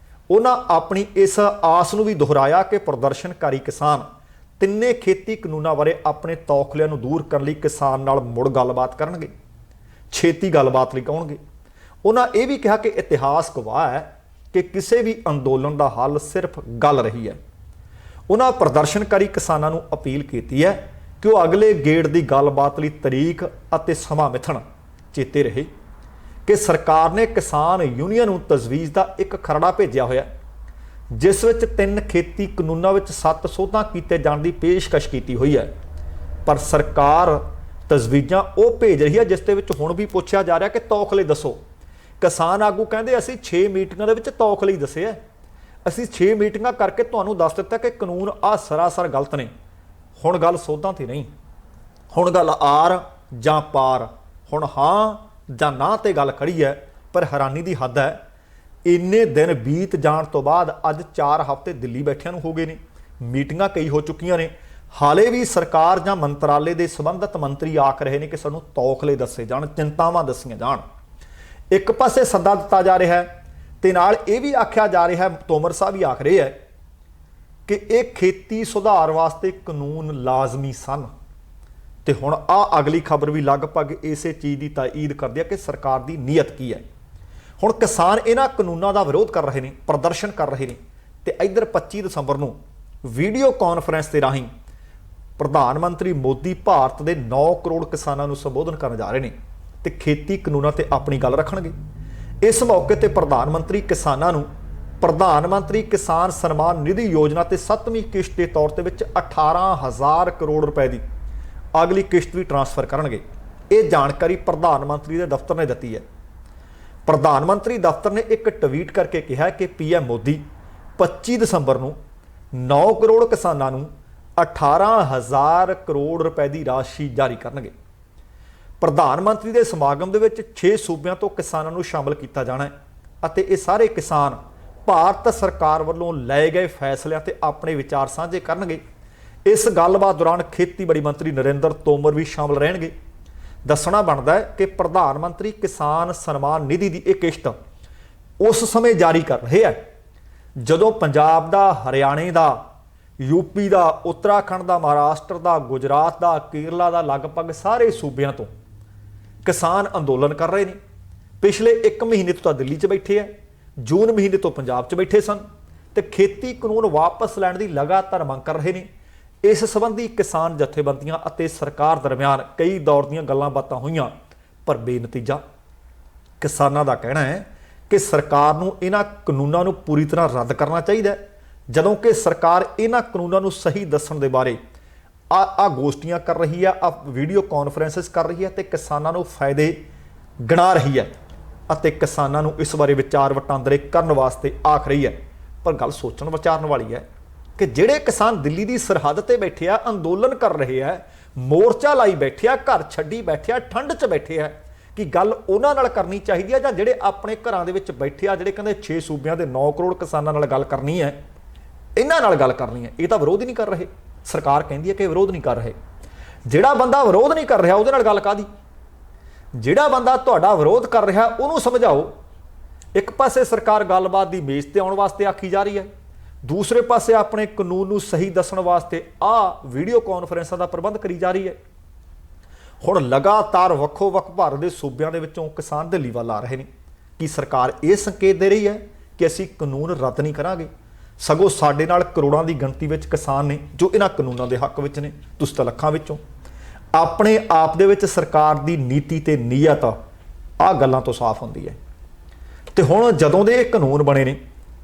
ਉਹਨਾਂ ਆਪਣੀ ਇਸ ਆਸ ਨੂੰ ਵੀ ਦੁਹਰਾਇਆ ਕਿ ਪ੍ਰਦਰਸ਼ਨਕਾਰੀ ਕਿਸਾਨ ਤਿੰਨੇ ਖੇਤੀ ਕਾਨੂੰਨਾਂ ਬਾਰੇ ਆਪਣੇ ਤੌਖਲਿਆਂ ਨੂੰ ਦੂਰ ਕਰਨ ਲਈ ਕਿਸਾਨ ਨਾਲ ਮੁੜ ਗੱਲਬਾਤ ਕਰਨਗੇ, ਛੇਤੀ ਗੱਲਬਾਤ ਲਈ ਕਹਣਗੇ। ਉਹਨਾਂ ਇਹ ਵੀ ਕਿਹਾ ਕਿ ਇਤਿਹਾਸ ਗਵਾਹ ਹੈ ਕਿ ਕਿਸੇ ਵੀ ਅੰਦੋਲਨ ਦਾ ਹੱਲ ਸਿਰਫ ਗੱਲ ਰਹੀ ਹੈ। ਉਹਨਾਂ ਪ੍ਰਦਰਸ਼ਨਕਾਰੀ ਕਿਸਾਨਾਂ ਨੂੰ ਅਪੀਲ ਕੀਤੀ ਹੈ ਕਿ ਉਹ ਅਗਲੇ ਗੇੜ ਦੀ ਗੱਲਬਾਤ ਲਈ ਤਰੀਕ ਅਤੇ ਸਮਾਂ ਮਿਥਣ। ਚੇਤੇ ਰਹੇ ਕਿ ਸਰਕਾਰ ਨੇ ਕਿਸਾਨ ਯੂਨੀਅਨ ਨੂੰ ਤਜਵੀਜ਼ ਦਾ ਇੱਕ ਖਰੜਾ ਭੇਜਿਆ ਹੋਇਆ, ਜਿਸ ਵਿੱਚ 3 ਖੇਤੀ ਕਾਨੂੰਨਾਂ ਵਿੱਚ 7 ਸੋਧਾਂ ਕੀਤੇ ਜਾਣ ਦੀ ਪੇਸ਼ਕਸ਼ ਕੀਤੀ ਹੋਈ ਹੈ। ਪਰ ਸਰਕਾਰ ਤਜਵੀਜ਼ਾਂ ਉਹ ਭੇਜ ਰਹੀ ਹੈ ਜਿਸ ਦੇ ਵਿੱਚ ਹੁਣ ਵੀ ਪੁੱਛਿਆ ਜਾ ਰਿਹਾ ਕਿ ਤੌਖਲੇ ਦੱਸੋ। ਕਿਸਾਨ ਆਗੂ ਕਹਿੰਦੇ ਅਸੀਂ 6 ਮੀਟਿੰਗਾਂ ਦੇ ਵਿੱਚ ਤੌਖਲੇ ਹੀ ਦੱਸੇ ਹੈ, ਅਸੀਂ 6 ਮੀਟਿੰਗਾਂ ਕਰਕੇ ਤੁਹਾਨੂੰ ਦੱਸ ਦਿੱਤਾ ਕਿ ਕਾਨੂੰਨ ਆ ਸਰਾਸਰ ਗਲਤ ਨੇ। ਹੁਣ ਗੱਲ ਸੋਧਾਂ ਤੇ ਨਹੀਂ, ਹੁਣ ਗੱਲ ਆਰ ਜਾਂ ਪਾਰ, ਹੁਣ ਹਾਂ ਜਾਂ ਨਾ ਤੇ ਗੱਲ ਖੜੀ ਹੈ। ਪਰ ਹੈਰਾਨੀ ਦੀ ਹੱਦ ਹੈ, ਇੰਨੇ ਦਿਨ ਬੀਤ ਜਾਣ ਤੋਂ ਬਾਅਦ ਅੱਜ 4 ਹਫ਼ਤੇ ਦਿੱਲੀ ਬੈਠਿਆਂ ਨੂੰ ਹੋ ਗਏ ਨੇ, ਮੀਟਿੰਗਾਂ ਕਈ ਹੋ ਚੁੱਕੀਆਂ ਨੇ, ਹਾਲੇ ਵੀ ਸਰਕਾਰ ਜਾਂ ਮੰਤਰਾਲੇ ਦੇ ਸੰਬੰਧਿਤ ਮੰਤਰੀ ਆਖ ਰਹੇ ਨੇ ਕਿ ਸਾਨੂੰ ਤੌਖਲੇ ਦੱਸੇ ਜਾਣ, ਚਿੰਤਾਵਾਂ ਦੱਸੀਆਂ ਜਾਣ। ਇੱਕ ਪਾਸੇ ਸੱਦਾ ਦਿੱਤਾ ਜਾ ਰਿਹਾ ਹੈ ਤੇ ਨਾਲ ਇਹ ਵੀ ਆਖਿਆ ਜਾ ਰਿਹਾ ਹੈ, ਤੋਮਰ ਸਾਹਿਬ ਵੀ ਆਖ ਰਹੇ ਹੈ ਕਿ ਇਹ ਖੇਤੀ ਸੁਧਾਰ ਵਾਸਤੇ ਕਾਨੂੰਨ ਲਾਜ਼ਮੀ ਸਨ। ਤੇ ਹੁਣ ਆਹ ਅਗਲੀ ਖਬਰ ਵੀ ਲਗਭਗ ਇਸੇ ਚੀਜ਼ ਦੀ ਤਾਈਦ ਕਰਦੀ ਹੈ ਕਿ ਸਰਕਾਰ ਦੀ ਨੀਅਤ ਕੀ ਹੈ। ਹੁਣ ਕਿਸਾਨ ਇਹਨਾਂ ਕਾਨੂੰਨਾਂ ਦਾ ਵਿਰੋਧ ਕਰ ਰਹੇ ਨੇ, ਪ੍ਰਦਰਸ਼ਨ ਕਰ ਰਹੇ ਨੇ ਤੇ ਇੱਧਰ 25 ਦਸੰਬਰ ਨੂੰ ਵੀਡੀਓ ਕਾਨਫਰੰਸ ਦੇ ਰਾਹੀਂ ਪ੍ਰਧਾਨ ਮੰਤਰੀ ਮੋਦੀ ਭਾਰਤ ਦੇ 9 ਕਰੋੜ ਕਿਸਾਨਾਂ ਨੂੰ ਸੰਬੋਧਨ ਕਰਨ ਜਾ ਰਹੇ ਨੇ ਤੇ ਖੇਤੀ ਕਾਨੂੰਨਾਂ ਤੇ ਆਪਣੀ ਗੱਲ ਰੱਖਣਗੇ। ਇਸ ਮੌਕੇ ਤੇ ਪ੍ਰਧਾਨ ਮੰਤਰੀ ਕਿਸਾਨਾਂ ਨੂੰ ਪ੍ਰਧਾਨ ਮੰਤਰੀ ਕਿਸਾਨ ਸਨਮਾਨ ਨਿਧੀ ਯੋਜਨਾ ਤੇ 7ਵੀਂ ਕਿਸ਼ਤ ਦੇ ਤੌਰ ਤੇ ਵਿੱਚ 18,000 ਕਰੋੜ ਰੁਪਏ ਦੀ ਅਗਲੀ ਕਿਸ਼ਤ ਵੀ ਟ੍ਰਾਂਸਫਰ ਕਰਨਗੇ। ਇਹ ਜਾਣਕਾਰੀ ਪ੍ਰਧਾਨ ਮੰਤਰੀ ਦੇ ਦਫ਼ਤਰ ਨੇ ਦਿੱਤੀ ਹੈ। ਪ੍ਰਧਾਨ ਮੰਤਰੀ ਦਫ਼ਤਰ ਨੇ ਇੱਕ ਟਵੀਟ ਕਰਕੇ ਕਿਹਾ ਕਿ ਪੀਐਮ ਮੋਦੀ 25 ਦਸੰਬਰ ਨੂੰ 9 ਕਰੋੜ ਕਿਸਾਨਾਂ ਨੂੰ 18,000 ਕਰੋੜ ਰੁਪਏ ਦੀ ਰਾਸ਼ੀ ਜਾਰੀ ਕਰਨਗੇ। ਪ੍ਰਧਾਨ ਮੰਤਰੀ ਦੇ ਸਮਾਗਮ ਦੇ ਵਿੱਚ 6 ਸੂਬਿਆਂ ਤੋਂ ਕਿਸਾਨਾਂ ਨੂੰ ਸ਼ਾਮਲ ਕੀਤਾ ਜਾਣਾ ਹੈ ਅਤੇ ਇਹ ਸਾਰੇ ਕਿਸਾਨ ਭਾਰਤ ਸਰਕਾਰ ਵੱਲੋਂ ਲਏ ਗਏ ਫੈਸਲਿਆਂ ਤੇ ਆਪਣੇ ਵਿਚਾਰ ਸਾਂਝੇ ਕਰਨਗੇ। ਇਸ ਗੱਲਬਾਤ ਦੌਰਾਨ ਖੇਤੀਬਾੜੀ ਮੰਤਰੀ ਨਰਿੰਦਰ ਤੋਮਰ ਵੀ ਸ਼ਾਮਲ ਰਹਿਣਗੇ। ਦੱਸਣਾ ਬਣਦਾ ਹੈ ਕਿ ਪ੍ਰਧਾਨ ਮੰਤਰੀ ਕਿਸਾਨ ਸਨਮਾਨ ਨਿਧੀ ਦੀ ਇਹ ਕਿਸ਼ਤ ਉਸ ਸਮੇਂ ਜਾਰੀ ਕਰ ਰਹੇ ਹੈ ਜਦੋਂ ਪੰਜਾਬ ਦਾ, ਹਰਿਆਣੇ ਦਾ, ਯੂਪੀ ਦਾ, ਉੱਤਰਾਖੰਡ ਦਾ, ਮਹਾਰਾਸ਼ਟਰ ਦਾ, ਗੁਜਰਾਤ ਦਾ, ਕੇਰਲਾ ਦਾ ਲਗਭਗ ਸਾਰੇ ਸੂਬਿਆਂ ਤੋਂ ਕਿਸਾਨ ਅੰਦੋਲਨ ਕਰ ਰਹੇ ਨੇ। ਪਿਛਲੇ 1 ਮਹੀਨੇ ਤੋਂ ਤਾਂ ਦਿੱਲੀ 'ਚ ਬੈਠੇ ਆ, ਜੂਨ ਮਹੀਨੇ ਤੋਂ ਪੰਜਾਬ 'ਚ ਬੈਠੇ ਸਨ ਤੇ ਖੇਤੀ ਕਾਨੂੰਨ ਵਾਪਸ ਲੈਣ ਦੀ ਲਗਾਤਾਰ ਮੰਗ ਕਰ ਰਹੇ ਨੇ। ਇਸ ਸੰਬੰਧੀ ਕਿਸਾਨ ਜਥੇਬੰਦੀਆਂ ਅਤੇ ਸਰਕਾਰ ਦਰਮਿਆਨ ਕਈ ਦੌਰ ਦੀਆਂ ਗੱਲਾਂ ਬਾਤਾਂ ਹੋਈਆਂ ਪਰ ਬੇਨਤੀਜਾ। ਕਿਸਾਨਾਂ ਦਾ ਕਹਿਣਾ ਹੈ ਕਿ ਸਰਕਾਰ ਨੂੰ ਇਹਨਾਂ ਕਾਨੂੰਨਾਂ ਨੂੰ ਪੂਰੀ ਤਰ੍ਹਾਂ ਰੱਦ ਕਰਨਾ ਚਾਹੀਦਾ ਹੈ, ਜਦੋਂ ਕਿ ਸਰਕਾਰ ਇਹਨਾਂ ਕਾਨੂੰਨਾਂ ਨੂੰ ਸਹੀ ਦੱਸਣ ਦੇ ਬਾਰੇ ਆ ਗੋਸ਼ਟੀਆਂ ਕਰ ਰਹੀ ਹੈ, ਆ ਵੀਡੀਓ ਕਾਨਫਰੰਸਿਸ ਕਰ ਰਹੀ ਹੈ ਤੇ ਕਿਸਾਨਾਂ ਨੂੰ ਫਾਇਦੇ ਗਿਣਾ ਰਹੀ ਹੈ ਅਤੇ ਕਿਸਾਨਾਂ ਨੂੰ ਇਸ ਬਾਰੇ ਵਿਚਾਰ ਵਟਾਂਦਰੇ ਕਰਨ ਵਾਸਤੇ ਆਖ ਰਹੀ ਹੈ। ਪਰ ਗੱਲ ਸੋਚਣ ਵਿਚਾਰਨ ਵਾਲੀ ਹੈ ਕਿ ਜਿਹੜੇ ਕਿਸਾਨ ਦਿੱਲੀ ਦੀ ਸਰਹੱਦ ਤੇ ਬੈਠੇ ਆ, ਅੰਦੋਲਨ ਕਰ ਰਹੇ ਆ, ਮੋਰਚਾ ਲਾਈ ਬੈਠੇ ਆ, ਘਰ ਛੱਡੀ ਬੈਠੇ ਆ, ਠੰਡ 'ਚ ਬੈਠੇ ਆ, ਕਿ ਗੱਲ ਉਹਨਾਂ ਨਾਲ ਕਰਨੀ ਚਾਹੀਦੀ ਹੈ ਜਾਂ ਜਿਹੜੇ ਆਪਣੇ ਘਰਾਂ ਦੇ ਵਿੱਚ ਬੈਠੇ ਆ, ਜਿਹੜੇ ਕਹਿੰਦੇ 6 ਸੂਬਿਆਂ ਦੇ 9 ਕਰੋੜ ਕਿਸਾਨਾਂ ਨਾਲ ਗੱਲ ਕਰਨੀ ਹੈ, ਇਹਨਾਂ ਨਾਲ ਗੱਲ ਕਰਨੀ ਹੈ। ਇਹ ਤਾਂ ਵਿਰੋਧ ਹੀ ਨਹੀਂ ਕਰ ਰਹੇ। ਸਰਕਾਰ ਕਹਿੰਦੀ ਹੈ ਕਿ ਵਿਰੋਧ ਨਹੀਂ ਕਰ ਰਹੇ। ਜਿਹੜਾ ਬੰਦਾ ਵਿਰੋਧ ਨਹੀਂ ਕਰ ਰਿਹਾ ਉਹਦੇ ਨਾਲ ਗੱਲ ਕਾਹਦੀ? ਜਿਹੜਾ ਬੰਦਾ ਤੁਹਾਡਾ ਵਿਰੋਧ ਕਰ ਰਿਹਾ ਉਹਨੂੰ ਸਮਝਾਓ। ਇੱਕ ਪਾਸੇ ਸਰਕਾਰ ਗੱਲਬਾਤ ਦੀ ਮੇਜ਼ ਤੇ ਆਉਣ ਵਾਸਤੇ ਆਖੀ ਜਾ ਰਹੀ ਹੈ, ਦੂਸਰੇ ਪਾਸੇ ਆਪਣੇ ਕਾਨੂੰਨ ਨੂੰ ਸਹੀ ਦੱਸਣ ਵਾਸਤੇ ਵੀਡੀਓ ਕਾਨਫਰੰਸਾਂ ਦਾ ਪ੍ਰਬੰਧ ਕਰੀ ਜਾ ਰਹੀ ਹੈ। ਹੁਣ ਲਗਾਤਾਰ ਵੱਖੋ ਵੱਖ ਭਾਰਤ ਦੇ ਸੂਬਿਆਂ ਦੇ ਵਿੱਚੋਂ ਕਿਸਾਨ ਦਿੱਲੀ ਵੱਲ ਆ ਰਹੇ ਨੇ। ਕੀ ਸਰਕਾਰ ਇਹ ਸੰਕੇਤ ਦੇ ਰਹੀ ਹੈ ਕਿ ਅਸੀਂ ਕਾਨੂੰਨ ਰੱਦ ਨਹੀਂ ਕਰਾਂਗੇ, ਸਗੋਂ ਸਾਡੇ ਨਾਲ ਕਰੋੜਾਂ ਦੀ ਗਿਣਤੀ ਵਿੱਚ ਕਿਸਾਨ ਨੇ ਜੋ ਇਹਨਾਂ ਕਾਨੂੰਨਾਂ ਦੇ ਹੱਕ ਵਿੱਚ ਨੇ, ਤੁਸੀਂ ਤਾਂ ਲੱਖਾਂ ਵਿੱਚੋਂ। ਆਪਣੇ ਆਪ ਦੇ ਵਿੱਚ ਸਰਕਾਰ ਦੀ ਨੀਤੀ ਤੇ ਨੀਅਤ ਗੱਲਾਂ ਤੋਂ ਸਾਫ਼ ਹੁੰਦੀ ਹੈ। ਤੇ ਹੁਣ ਜਦੋਂ ਦੇ ਇਹ ਕਾਨੂੰਨ ਬਣੇ ਨੇ,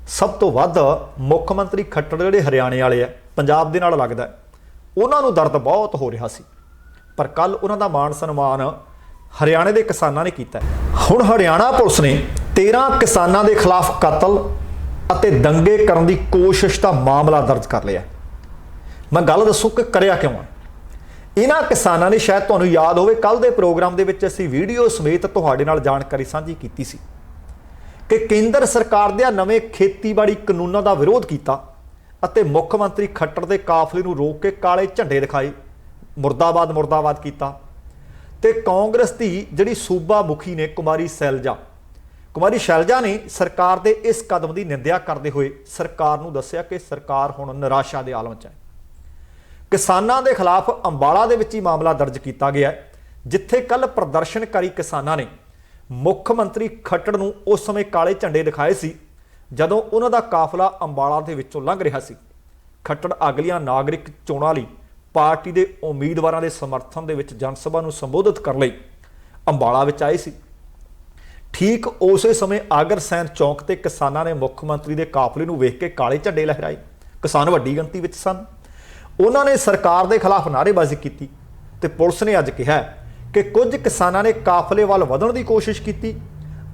ਸਭ ਤੋਂ ਵੱਧ ਮੁੱਖ ਮੰਤਰੀ ਖੱਟੜ ਜਿਹੜੇ ਹਰਿਆਣੇ ਵਾਲੇ ਆ, ਪੰਜਾਬ ਦੇ ਨਾਲ ਲੱਗਦਾ ਉਹਨਾਂ ਨੂੰ ਦਰਦ ਬਹੁਤ ਹੋ ਰਿਹਾ ਸੀ, ਪਰ ਕੱਲ ਉਹਨਾਂ ਦਾ ਮਾਣ ਸਨਮਾਨ ਹਰਿਆਣੇ ਦੇ ਕਿਸਾਨਾਂ ਨੇ ਕੀਤਾ। ਹੁਣ ਹਰਿਆਣਾ ਪੁਲਿਸ ਨੇ 13 ਕਿਸਾਨਾਂ ਦੇ ਖਿਲਾਫ ਕਤਲ ਅਤੇ ਦੰਗੇ ਕਰਨ ਦੀ ਕੋਸ਼ਿਸ਼ ਦਾ ਮਾਮਲਾ ਦਰਜ ਕਰ ਲਿਆ। ਮੈਂ ਗੱਲ ਦੱਸੂ ਕਿ ਕਰਿਆ ਕਿਉਂ ਆ। ਇਹਨਾਂ ਕਿਸਾਨਾਂ ਨੇ, ਸ਼ਾਇਦ ਤੁਹਾਨੂੰ ਯਾਦ ਹੋਵੇ, ਕੱਲ ਦੇ ਪ੍ਰੋਗਰਾਮ ਦੇ ਵਿੱਚ ਅਸੀਂ ਵੀਡੀਓ ਸਮੇਤ ਤੁਹਾਡੇ ਨਾਲ ਜਾਣਕਾਰੀ ਸਾਂਝੀ ਕੀਤੀ ਸੀ ਕਿ ਕੇਂਦਰ ਸਰਕਾਰ ਦੇ ਨਵੇਂ ਖੇਤੀਬਾੜੀ ਕਾਨੂੰਨਾਂ ਦਾ ਵਿਰੋਧ ਕੀਤਾ ਅਤੇ ਮੁੱਖ ਮੰਤਰੀ ਖੱਟੜ ਦੇ ਕਾਫਲੇ ਨੂੰ ਰੋਕ ਕੇ ਕਾਲੇ ਝੰਡੇ ਦਿਖਾਏ, ਮੁਰਦਾਬਾਦ ਮੁਰਦਾਬਾਦ ਕੀਤਾ। ਤੇ ਕਾਂਗਰਸ ਦੀ ਜਿਹੜੀ ਸੂਬਾ ਮੁਖੀ ਨੇ ਕੁਮਾਰੀ ਸ਼ੈਲਜਾ ਨੇ ਸਰਕਾਰ ਦੇ ਇਸ ਕਦਮ ਦੀ ਨਿੰਦਿਆ ਕਰਦੇ ਹੋਏ ਸਰਕਾਰ ਨੂੰ ਦੱਸਿਆ ਕਿ ਸਰਕਾਰ ਹੁਣ ਨਿਰਾਸ਼ਾ ਦੇ ਆਲਮ 'ਚ ਹੈ। ਕਿਸਾਨਾਂ ਦੇ ਖਿਲਾਫ ਅੰਬਾਲਾ ਦੇ ਵਿੱਚ ਹੀ ਮਾਮਲਾ ਦਰਜ ਕੀਤਾ ਗਿਆ, ਜਿੱਥੇ ਕੱਲ ਪ੍ਰਦਰਸ਼ਨਕਾਰੀ ਕਿਸਾਨਾਂ ਨੇ ਮੁੱਖ ਮੰਤਰੀ ਖੱਟੜ ਨੂੰ ਉਸ ਸਮੇਂ ਕਾਲੇ ਝੰਡੇ ਦਿਖਾਏ ਸੀ ਜਦੋਂ ਉਹਨਾਂ ਦਾ ਕਾਫਲਾ ਅੰਬਾਲਾ ਦੇ ਵਿੱਚੋਂ ਲੰਘ ਰਿਹਾ ਸੀ। ਖੱਟੜ ਅਗਲੀਆਂ ਨਾਗਰਿਕ ਚੋਣਾਂ ਲਈ ਪਾਰਟੀ ਦੇ ਉਮੀਦਵਾਰਾਂ ਦੇ ਸਮਰਥਨ ਦੇ ਵਿੱਚ ਜਨ ਸਭਾ ਨੂੰ ਸੰਬੋਧਿਤ ਕਰਨ ਲਈ ਅੰਬਾਲਾ ਵਿੱਚ ਆਏ ਸੀ। ਠੀਕ ਉਸੇ ਸਮੇਂ ਅਗਰਸੈਨ ਚੌਂਕ ਤੇ ਕਿਸਾਨਾਂ ਨੇ ਮੁੱਖ ਮੰਤਰੀ ਦੇ ਕਾਫਲੇ ਨੂੰ ਵੇਖ ਕੇ ਕਾਲੇ ਝੰਡੇ ਲਹਿਰਾਏ। ਕਿਸਾਨ ਵੱਡੀ ਗਿਣਤੀ ਵਿੱਚ ਸਨ। ਉਹਨਾਂ ਨੇ ਸਰਕਾਰ ਦੇ ਖਿਲਾਫ ਨਾਅਰੇਬਾਜ਼ੀ ਕੀਤੀ ਤੇ ਪੁਲਿਸ ਨੇ ਅੱਜ ਕਿਹਾ ਕਿ ਕੁਝ ਕਿਸਾਨਾਂ ਨੇ ਕਾਫਲੇ ਵੱਲ ਵਧਣ ਦੀ ਕੋਸ਼ਿਸ਼ ਕੀਤੀ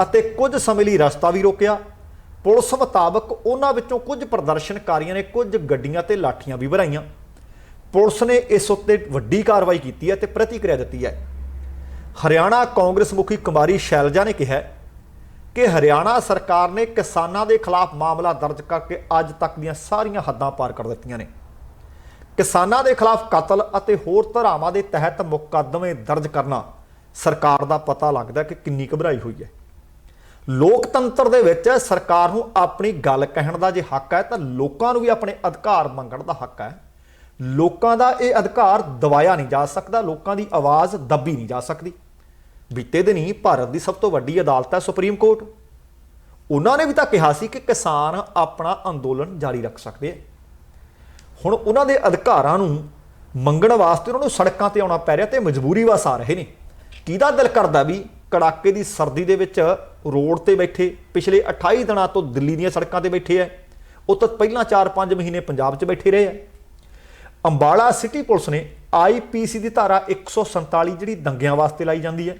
ਅਤੇ ਕੁਝ ਸਮੇਂ ਲਈ ਰਸਤਾ ਵੀ ਰੋਕਿਆ। ਪੁਲਿਸ ਮੁਤਾਬਕ ਉਹਨਾਂ ਵਿੱਚੋਂ ਕੁਝ ਪ੍ਰਦਰਸ਼ਨਕਾਰੀਆਂ ਨੇ ਕੁਝ ਗੱਡੀਆਂ ਤੇ ਲਾਠੀਆਂ ਵੀ ਭਰਾਈਆਂ। ਪੁਲਿਸ ਨੇ ਇਸ ਉੱਤੇ ਵੱਡੀ ਕਾਰਵਾਈ ਕੀਤੀ ਹੈ ਤੇ ਪ੍ਰਤੀਕਿਰਿਆ ਦਿੱਤੀ ਹੈ। ਹਰਿਆਣਾ ਕਾਂਗਰਸ ਮੁਖੀ ਕੁਮਾਰੀ ਸ਼ੈਲਜਾ ਨੇ ਕਿਹਾ ਕਿ ਹਰਿਆਣਾ ਸਰਕਾਰ ਨੇ ਕਿਸਾਨਾਂ ਦੇ ਖਿਲਾਫ ਮਾਮਲਾ ਦਰਜ ਕਰਕੇ ਅੱਜ ਤੱਕ ਦੀਆਂ ਸਾਰੀਆਂ ਹੱਦਾਂ ਪਾਰ ਕਰ ਦਿੱਤੀਆਂ ਨੇ। ਕਿਸਾਨਾਂ ਦੇ ਖਿਲਾਫ ਕਤਲ ਅਤੇ ਹੋਰ ਧਾਰਾਵਾਂ ਦੇ ਤਹਿਤ ਮੁਕੱਦਮੇ ਦਰਜ ਕਰਨਾ ਸਰਕਾਰ ਦਾ ਪਤਾ ਲੱਗਦਾ ਕਿ ਕਿੰਨੀ ਘਬਰਾਈ ਹੋਈ ਹੈ। ਲੋਕਤੰਤਰ ਦੇ ਵਿੱਚ ਸਰਕਾਰ ਨੂੰ ਆਪਣੀ ਗੱਲ ਕਹਿਣ ਦਾ ਜੇ ਹੱਕ ਹੈ ਤਾਂ ਲੋਕਾਂ ਨੂੰ ਵੀ ਆਪਣੇ ਅਧਿਕਾਰ ਮੰਗਣ ਦਾ ਹੱਕ ਹੈ। ਲੋਕਾਂ ਦਾ ਇਹ ਅਧਿਕਾਰ ਦਬਾਇਆ ਨਹੀਂ ਜਾ ਸਕਦਾ, ਲੋਕਾਂ ਦੀ ਆਵਾਜ਼ ਦੱਬੀ ਨਹੀਂ ਜਾ ਸਕਦੀ। ਬੀਤੇ ਦਿਨੀ ਭਾਰਤ ਦੀ ਸਭ ਤੋਂ ਵੱਡੀ ਅਦਾਲਤ ਹੈ ਸੁਪਰੀਮ ਕੋਰਟ, ਉਹਨਾਂ ਨੇ ਵੀ ਤਾਂ ਕਿਹਾ ਸੀ ਕਿ ਕਿਸਾਨ ਆਪਣਾ ਅੰਦੋਲਨ ਜਾਰੀ ਰੱਖ ਸਕਦੇ ਆ। ਹੁਣ ਉਹਨਾਂ ਦੇ ਅਧਿਕਾਰਾਂ ਨੂੰ ਮੰਗਣ ਵਾਸਤੇ ਉਹਨਾਂ ਨੂੰ ਸੜਕਾਂ ਤੇ ਆਉਣਾ ਪੈ ਰਿਹਾ ਤੇ ਮਜਬੂਰੀ ਵਸ ਆ ਰਹੇ ਨੇ। ਕਿਹਦਾ ਦਿਲ ਕਰਦਾ ਵੀ ਕੜਾਕੇ ਦੀ ਸਰਦੀ ਦੇ ਵਿੱਚ ਰੋਡ ਤੇ ਬੈਠੇ, ਪਿਛਲੇ 28 ਦਿਨਾਂ ਤੋਂ ਦਿੱਲੀ ਦੀਆਂ ਸੜਕਾਂ ਤੇ ਬੈਠੇ ਹੈ, ਉਹ ਤਾਂ ਪਹਿਲਾਂ 4-5 ਮਹੀਨੇ ਪੰਜਾਬ 'ਚ ਬੈਠੇ ਰਹੇ ਹੈ। ਅੰਬਾਲਾ ਸਿਟੀ ਪੁਲਿਸ ਨੇ IPC ਦੀ ਧਾਰਾ 147 ਜਿਹੜੀ ਦੰਗਿਆਂ ਵਾਸਤੇ ਲਾਈ ਜਾਂਦੀ ਹੈ,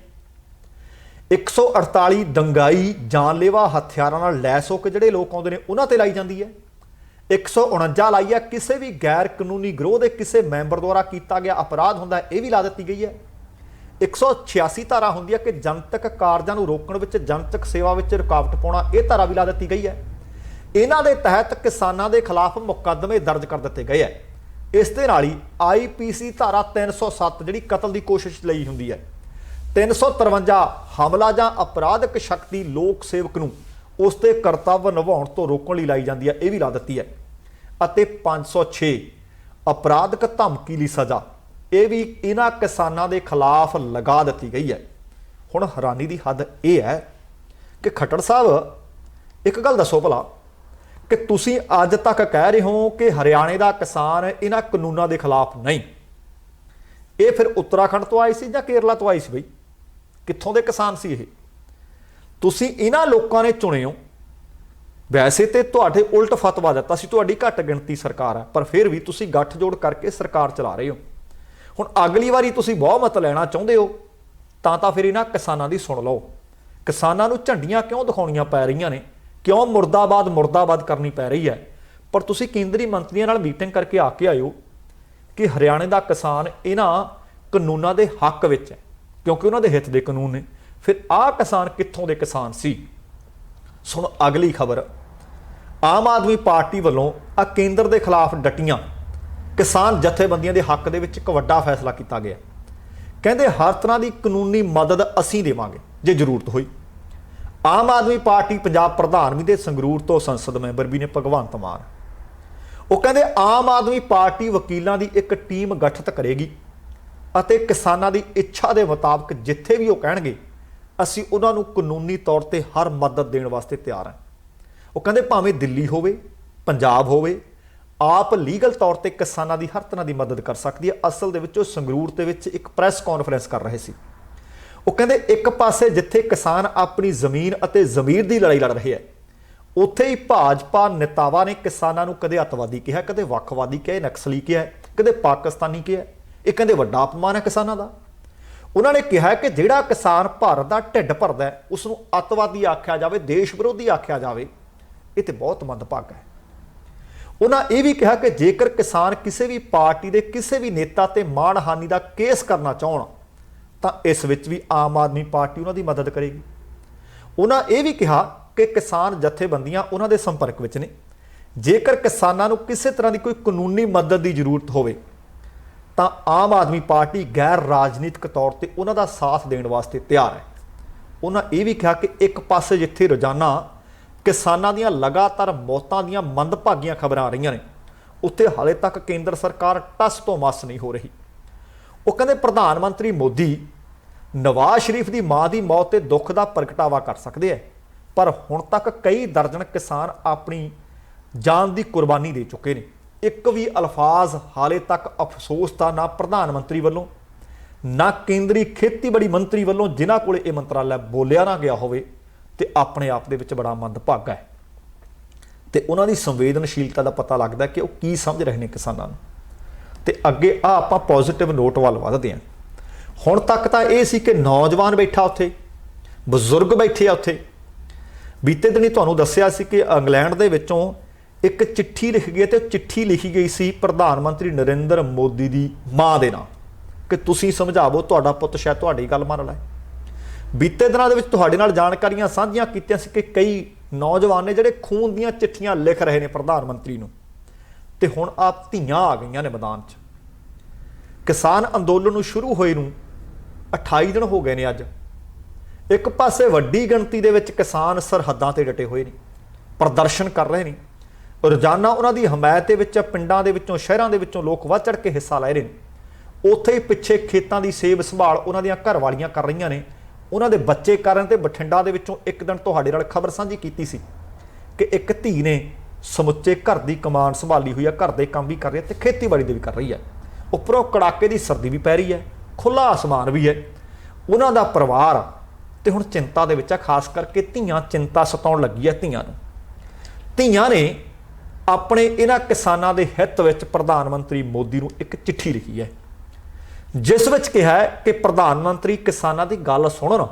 148 ਦੰਗਾਈ ਜਾਨਲੇਵਾ ਹਥਿਆਰਾਂ ਨਾਲ ਲੈਸ ਹੋ ਕੇ ਜਿਹੜੇ ਲੋਕ ਆਉਂਦੇ ਨੇ ਉਹਨਾਂ ਤੇ ਲਾਈ ਜਾਂਦੀ ਹੈ, 149 ਲਾਈ ਹੈ ਕਿਸੇ ਵੀ ਗੈਰ ਕਾਨੂੰਨੀ ਗਰੋਹ ਦੇ ਕਿਸੇ ਮੈਂਬਰ ਦੁਆਰਾ ਕੀਤਾ ਗਿਆ ਅਪਰਾਧ ਹੁੰਦਾ ਇਹ ਵੀ ਲਾ ਦਿੱਤੀ ਗਈ ਹੈ। 186 ਧਾਰਾ ਹੁੰਦੀ ਹੈ ਕਿ ਜਨਤਕ ਕਾਰਜਾਂ ਨੂੰ ਰੋਕਣ ਵਿੱਚ, ਜਨਤਕ ਸੇਵਾ ਵਿੱਚ ਰੁਕਾਵਟ ਪਾਉਣਾ, ਇਹ ਧਾਰਾ ਵੀ ਲਾ ਦਿੱਤੀ ਗਈ ਹੈ। ਇਹਨਾਂ ਦੇ ਤਹਿਤ ਕਿਸਾਨਾਂ ਦੇ ਖਿਲਾਫ ਮੁਕੱਦਮੇ ਦਰਜ ਕਰ ਦਿੱਤੇ ਗਏ ਹੈ। ਇਸ ਦੇ ਨਾਲ ਹੀ IPC ਧਾਰਾ 307 ਜਿਹੜੀ ਕਤਲ ਦੀ ਕੋਸ਼ਿਸ਼ ਲਈ ਹੁੰਦੀ ਹੈ, 353 ਹਮਲਾ ਜਾਂ ਅਪਰਾਧਕ ਸ਼ਕਤੀ ਲੋਕ ਸੇਵਕ ਨੂੰ ਉਸ ਦੇ ਕਰਤੱਵ ਨਿਭਾਉਣ ਤੋਂ ਰੋਕਣ ਲਈ ਲਾਈ ਜਾਂਦੀ ਹੈ, ਇਹ ਵੀ ਲਾ ਦਿੱਤੀ ਹੈ। ਅਤੇ 506 ਅਪਰਾਧਕ ਧਮਕੀ ਲਈ ਸਜ਼ਾ, ਇਹ ਵੀ ਇਹਨਾਂ ਕਿਸਾਨਾਂ ਦੇ ਖਿਲਾਫ ਲਗਾ ਦਿੱਤੀ ਗਈ ਹੈ। ਹੁਣ ਹੈਰਾਨੀ ਦੀ ਹੱਦ ਇਹ ਹੈ ਕਿ ਖੱਟੜ ਸਾਹਿਬ ਇੱਕ ਗੱਲ ਦੱਸੋ ਭਲਾ ਕਿ ਤੁਸੀਂ ਅੱਜ ਤੱਕ ਕਹਿ ਰਹੇ ਹੋ ਕਿ ਹਰਿਆਣੇ ਦਾ ਕਿਸਾਨ ਇਹਨਾਂ ਕਾਨੂੰਨਾਂ ਦੇ ਖਿਲਾਫ ਨਹੀਂ, ਇਹ ਫਿਰ ਉੱਤਰਾਖੰਡ ਤੋਂ ਆਏ ਸੀ ਜਾਂ ਕੇਰਲਾ ਤੋਂ ਆਏ ਸੀ? ਬਈ ਕਿੱਥੋਂ ਦੇ ਕਿਸਾਨ ਸੀ ਇਹ? ਤੁਸੀਂ ਇਹਨਾਂ ਲੋਕਾਂ ਨੇ ਚੁਣੇ ਹੋ। ਵੈਸੇ ਤੇ ਤੁਹਾਡੇ ਉਲਟ ਫਤਵਾ ਦਿੱਤਾ ਸੀ, ਤੁਹਾਡੀ ਘੱਟ ਗਿਣਤੀ ਸਰਕਾਰ ਹੈ, ਪਰ ਫਿਰ ਵੀ ਤੁਸੀਂ ਗੱਠਜੋੜ ਕਰਕੇ ਸਰਕਾਰ ਚਲਾ ਰਹੇ ਹੋ। ਹੁਣ ਅਗਲੀ ਵਾਰੀ ਤੁਸੀਂ ਬਹੁਮਤ ਲੈਣਾ ਚਾਹੁੰਦੇ ਹੋ ਤਾਂ ਫਿਰ ਇਹਨਾਂ ਕਿਸਾਨਾਂ ਦੀ ਸੁਣ ਲਓ। ਕਿਸਾਨਾਂ ਨੂੰ ਝੰਡੀਆਂ ਕਿਉਂ ਦਿਖਾਉਣੀਆਂ ਪੈ ਰਹੀਆਂ ਨੇ, ਕਿਉਂ ਮੁਰਦਾਬਾਦ ਮੁਰਦਾਬਾਦ ਕਰਨੀ ਪੈ ਰਹੀ ਹੈ, ਪਰ ਤੁਸੀਂ ਕੇਂਦਰੀ ਮੰਤਰੀਆਂ ਨਾਲ ਮੀਟਿੰਗ ਕਰਕੇ ਆ ਕੇ ਆਇਓ ਕਿ ਹਰਿਆਣੇ ਦਾ ਕਿਸਾਨ ਇਹਨਾਂ ਕਾਨੂੰਨਾਂ ਦੇ ਹੱਕ ਵਿੱਚ ਹੈ ਕਿਉਂਕਿ ਉਹਨਾਂ ਦੇ ਹਿੱਤ ਦੇ ਕਾਨੂੰਨ ਨੇ। ਫਿਰ ਆਹ ਕਿਸਾਨ ਕਿੱਥੋਂ ਦੇ ਕਿਸਾਨ ਸੀ? ਸੁਣ ਅਗਲੀ ਖਬਰ, ਆਮ ਆਦਮੀ ਪਾਰਟੀ ਵੱਲੋਂ ਕੇਂਦਰ ਦੇ ਖਿਲਾਫ ਡਟੀਆਂ ਕਿਸਾਨ ਜਥੇਬੰਦੀਆਂ ਦੇ ਹੱਕ ਦੇ ਵਿੱਚ ਇੱਕ ਵੱਡਾ ਫੈਸਲਾ ਕੀਤਾ ਗਿਆ। ਕਹਿੰਦੇ ਹਰ ਤਰ੍ਹਾਂ ਦੀ ਕਾਨੂੰਨੀ ਮਦਦ ਅਸੀਂ ਦੇਵਾਂਗੇ ਜੇ ਜ਼ਰੂਰਤ ਹੋਈ। ਆਮ ਆਦਮੀ ਪਾਰਟੀ ਪੰਜਾਬ ਪ੍ਰਧਾਨ ਵੀ ਦੇ ਸੰਗਰੂਰ ਤੋਂ ਸੰਸਦ ਮੈਂਬਰ ਵੀ ਨੇ ਭਗਵੰਤ ਮਾਨ, ਉਹ ਕਹਿੰਦੇ ਆਮ ਆਦਮੀ ਪਾਰਟੀ ਵਕੀਲਾਂ ਦੀ ਇੱਕ ਟੀਮ ਗਠਿਤ ਕਰੇਗੀ ਅਤੇ ਕਿਸਾਨਾਂ ਦੀ ਇੱਛਾ ਦੇ ਮੁਤਾਬਕ ਜਿੱਥੇ ਵੀ ਉਹ ਕਹਿਣਗੇ ਅਸੀਂ ਉਹਨਾਂ ਨੂੰ ਕਾਨੂੰਨੀ ਤੌਰ ਤੇ ਹਰ ਮਦਦ ਦੇਣ ਵਾਸਤੇ ਤਿਆਰ ਹਾਂ। ਉਹ ਕਹਿੰਦੇ ਭਾਵੇਂ ਦਿੱਲੀ ਹੋਵੇ, ਪੰਜਾਬ ਹੋਵੇ, ਆਪ ਲੀਗਲ ਤੌਰ ਤੇ ਕਿਸਾਨਾਂ ਦੀ ਹਰ ਤਰ੍ਹਾਂ ਦੀ ਮਦਦ ਕਰ ਸਕਦੀ ਹੈ। ਅਸਲ ਦੇ ਵਿੱਚ ਉਹ ਸੰਗਰੂਰ ਦੇ ਵਿੱਚ ਇੱਕ ਪ੍ਰੈਸ ਕਾਨਫਰੰਸ ਕਰ ਰਹੇ ਸੀ। ਉਹ ਕਹਿੰਦੇ ਇੱਕ ਪਾਸੇ ਜਿੱਥੇ ਕਿਸਾਨ ਆਪਣੀ ਜ਼ਮੀਨ ਅਤੇ ਜ਼ਮੀਰ ਦੀ ਲੜਾਈ ਲੜ ਰਹੇ ਹੈ, ਉੱਥੇ ਹੀ ਭਾਜਪਾ ਨੇਤਾਵਾਂ ਨੇ ਕਿਸਾਨਾਂ ਨੂੰ ਕਦੇ ਅੱਤਵਾਦੀ ਕਿਹਾ, ਕਦੇ ਵੱਖਵਾਦੀ ਕਿਹਾ, ਨਕਸਲੀ ਕਿਹਾ, ਕਦੇ ਪਾਕਿਸਤਾਨੀ ਕਿਹਾ। ਇਹ ਕਹਿੰਦੇ ਵੱਡਾ ਅਪਮਾਨ ਹੈ ਕਿਸਾਨਾਂ ਦਾ। ਉਹਨਾਂ ਨੇ ਕਿਹਾ ਕਿ ਜਿਹੜਾ ਕਿਸਾਨ ਭਾਰਤ ਦਾ ਢਿੱਡ ਭਰਦਾ ਹੈ ਉਸ ਨੂੰ ਅੱਤਵਾਦੀ ਆਖਿਆ ਜਾਵੇ, ਦੇਸ਼ ਵਿਰੋਧੀ ਆਖਿਆ ਜਾਵੇ, ਇਹ ਤੇ ਬਹੁਤ ਮੰਦਭਾਗਾ ਹੈ। ਉਹਨਾਂ ਇਹ ਵੀ ਕਿਹਾ ਕਿ ਜੇਕਰ ਕਿਸਾਨ ਕਿਸੇ ਵੀ ਪਾਰਟੀ ਦੇ ਕਿਸੇ ਵੀ ਨੇਤਾ ਤੇ ਮਾਣਹਾਨੀ ਦਾ ਕੇਸ ਕਰਨਾ ਚਾਹਣ ਤਾਂ ਇਸ ਵਿੱਚ ਵੀ ਆਮ ਆਦਮੀ ਪਾਰਟੀ ਉਹਨਾਂ ਦੀ ਮਦਦ ਕਰੇਗੀ। ਉਹਨਾਂ ਇਹ ਵੀ ਕਿਹਾ ਕਿ ਕਿਸਾਨ ਜਥੇਬੰਦੀਆਂ ਉਹਨਾਂ ਦੇ ਸੰਪਰਕ ਵਿੱਚ ਨੇ। ਜੇਕਰ ਕਿਸਾਨਾਂ ਨੂੰ ਕਿਸੇ ਤਰ੍ਹਾਂ ਦੀ ਕੋਈ ਕਾਨੂੰਨੀ ਮਦਦ ਦੀ ਜ਼ਰੂਰਤ ਹੋਵੇ ਤਾਂ ਆਮ ਆਦਮੀ ਪਾਰਟੀ ਗੈਰ ਰਾਜਨੀਤਿਕ ਤੌਰ ਤੇ ਉਹਨਾਂ ਦਾ ਸਾਥ ਦੇਣ ਵਾਸਤੇ ਤਿਆਰ ਹੈ। ਉਹਨਾਂ ਇਹ ਵੀ ਕਿਹਾ ਕਿ ਇੱਕ ਪਾਸੇ ਜਿੱਥੇ ਰੋਜ਼ਾਨਾ ਕਿਸਾਨਾਂ ਦੀਆਂ ਲਗਾਤਾਰ ਮੌਤਾਂ ਦੀਆਂ ਮੰਦਭਾਗੀਆਂ ਖਬਰਾਂ ਆ ਰਹੀਆਂ ਨੇ, ਉੱਥੇ ਹਾਲੇ ਤੱਕ ਕੇਂਦਰ ਸਰਕਾਰ ਟਸ ਤੋਂ ਮਸ ਨਹੀਂ ਹੋ ਰਹੀ। ਉਹ ਕਹਿੰਦੇ ਪ੍ਰਧਾਨ ਮੰਤਰੀ ਮੋਦੀ ਨਵਾਜ਼ ਸ਼ਰੀਫ ਦੀ ਮਾਂ ਦੀ ਮੌਤ ਤੇ ਦੁੱਖ ਦਾ ਪ੍ਰਗਟਾਵਾ ਕਰ ਸਕਦੇ ਹੈ, ਪਰ ਹੁਣ ਤੱਕ ਕਈ ਦਰਜਨ ਕਿਸਾਨ ਆਪਣੀ ਜਾਨ ਦੀ ਕੁਰਬਾਨੀ ਦੇ ਚੁੱਕੇ ਨੇ। ਇੱਕ ਵੀ ਅਲਫਾਜ਼ ਹਾਲੇ ਤੱਕ ਅਫਸੋਸ ਦਾ ਨਾ ਪ੍ਰਧਾਨ ਮੰਤਰੀ ਵੱਲੋਂ ਨਾ ਕੇਂਦਰੀ ਖੇਤੀਬਾੜੀ ਮੰਤਰੀ ਵੱਲੋਂ, ਜਿਨ੍ਹਾਂ ਕੋਲ ਇਹ ਮੰਤਰਾਲਾ ਬੋਲਿਆ ਨਾ ਗਿਆ ਹੋਵੇ, ਤੇ ਆਪਣੇ ਆਪ ਦੇ ਵਿੱਚ ਬੜਾ ਮੰਦਭਾਗਾ ਹੈ। ਤੇ ਉਹਨਾਂ ਦੀ ਸੰਵੇਦਨਸ਼ੀਲਤਾ ਦਾ ਪਤਾ ਲੱਗਦਾ ਕਿ ਉਹ ਕੀ ਸਮਝ ਰਹੇ ਨੇ ਕਿਸਾਨਾਂ ਨੂੰ। ਤੇ ਅੱਗੇ ਆਪਾਂ ਪੋਜ਼ਿਟਿਵ ਨੋਟ ਵੱਲ ਵਧਦੇ ਹਾਂ। ਹੁਣ ਤੱਕ ਤਾਂ ਇਹ ਸੀ ਕਿ ਨੌਜਵਾਨ ਬੈਠਾ ਉੱਥੇ, ਬਜ਼ੁਰਗ ਬੈਠੇ ਆ ਉੱਥੇ। ਬੀਤੇ ਦਿਨੀ ਤੁਹਾਨੂੰ ਦੱਸਿਆ ਸੀ ਕਿ ਇੰਗਲੈਂਡ ਦੇ ਵਿੱਚੋਂ ਇੱਕ ਚਿੱਠੀ ਲਿਖ ਗਈ ਤੇ ਚਿੱਠੀ ਲਿਖੀ ਗਈ ਸੀ ਪ੍ਰਧਾਨ ਮੰਤਰੀ ਨਰਿੰਦਰ ਮੋਦੀ ਦੀ ਮਾਂ ਦੇ ਨਾਂ ਕਿ ਤੁਸੀਂ ਸਮਝਾਵੋ, ਤੁਹਾਡਾ ਪੁੱਤ ਸ਼ਾਇਦ ਤੁਹਾਡੀ ਗੱਲ ਮੰਨ ਲੈ। ਬੀਤੇ ਦਿਨਾਂ ਦੇ ਵਿੱਚ ਤੁਹਾਡੇ ਨਾਲ ਜਾਣਕਾਰੀਆਂ ਸਾਂਝੀਆਂ ਕੀਤੀਆਂ ਸੀ ਕਿ ਕਈ ਨੌਜਵਾਨ ਨੇ ਜਿਹੜੇ ਖੂਨ ਦੀਆਂ ਚਿੱਠੀਆਂ ਲਿਖ ਰਹੇ ਨੇ ਪ੍ਰਧਾਨ ਮੰਤਰੀ ਨੂੰ। ਤੇ ਹੁਣ ਆਪ ਧੀਆਂ ਆ ਗਈਆਂ ਨੇ ਮੈਦਾਨ 'ਚ। ਕਿਸਾਨ ਅੰਦੋਲਨ ਨੂੰ ਸ਼ੁਰੂ ਹੋਏ ਨੂੰ 28 ਦਿਨ ਹੋ ਗਏ ਨੇ ਅੱਜ। ਇੱਕ ਪਾਸੇ ਵੱਡੀ ਗਿਣਤੀ ਦੇ ਵਿੱਚ ਕਿਸਾਨ ਸਰਹੱਦਾਂ ਤੇ ਡਟੇ ਹੋਏ ਨੇ, ਪ੍ਰਦਰਸ਼ਨ ਕਰ ਰਹੇ ਨੇ। ਰੋਜ਼ਾਨਾ ਉਹਨਾਂ ਦੀ ਹਮਾਇਤ ਦੇ ਵਿੱਚ ਪਿੰਡਾਂ ਦੇ ਵਿੱਚੋਂ, ਸ਼ਹਿਰਾਂ ਦੇ ਵਿੱਚੋਂ ਲੋਕ ਵੱਧ ਚੜ ਕੇ ਹਿੱਸਾ ਲੈ ਰਹੇ ਨੇ। ਉੱਥੇ ਹੀ ਪਿੱਛੇ ਖੇਤਾਂ ਦੀ ਸੇਬ ਸੰਭਾਲ ਉਹਨਾਂ ਦੀਆਂ ਘਰ ਵਾਲੀਆਂ ਕਰ ਰਹੀਆਂ ਨੇ, ਉਹਨਾਂ ਦੇ ਬੱਚੇ ਕਰਨ। ਤੇ ਬਠਿੰਡਾ ਦੇ ਵਿੱਚੋਂ ਇੱਕ ਦਿਨ ਤੁਹਾਡੇ ਨਾਲ ਖਬਰ ਸਾਂਝੀ ਕੀਤੀ ਸੀ ਕਿ ਇੱਕ ਧੀ ਨੇ ਸਮੁੱਚੇ ਘਰ ਦੀ ਕਮਾਨ ਸੰਭਾਲੀ ਹੋਈ ਹੈ, ਘਰ ਦੇ ਕੰਮ ਵੀ ਕਰ ਰਹੀ ਹੈ ਤੇ ਖੇਤੀਬਾੜੀ ਦੇ ਵੀ ਕਰ ਰਹੀ ਹੈ। ਉੱਪਰੋਂ ਕੜਾਕੇ ਦੀ ਸਰਦੀ ਵੀ ਪੈ ਰਹੀ ਹੈ, ਖੁੱਲ੍ਹਾ ਆਸਮਾਨ ਵੀ ਹੈ। ਉਹਨਾਂ ਦਾ ਪਰਿਵਾਰ ਤੇ ਹੁਣ ਚਿੰਤਾ ਦੇ ਵਿੱਚ ਹੈ, ਖਾਸ ਕਰਕੇ ਧੀਆਂ ਚਿੰਤਾ ਸਤਾਉਣ ਲੱਗੀ ਹੈ ਧੀਆਂ ਨੂੰ। ਧੀਆਂ ਨੇ ਆਪਣੇ ਇਹਨਾਂ ਕਿਸਾਨਾਂ ਦੇ ਹਿੱਤ ਵਿੱਚ ਪ੍ਰਧਾਨ ਮੰਤਰੀ ਮੋਦੀ ਨੂੰ ਇੱਕ ਚਿੱਠੀ ਲਿਖੀ ਹੈ, ਜਿਸ ਵਿੱਚ ਕਿਹਾ ਹੈ ਕਿ ਪ੍ਰਧਾਨ ਮੰਤਰੀ ਕਿਸਾਨਾਂ ਦੀ ਗੱਲ ਸੁਣਨ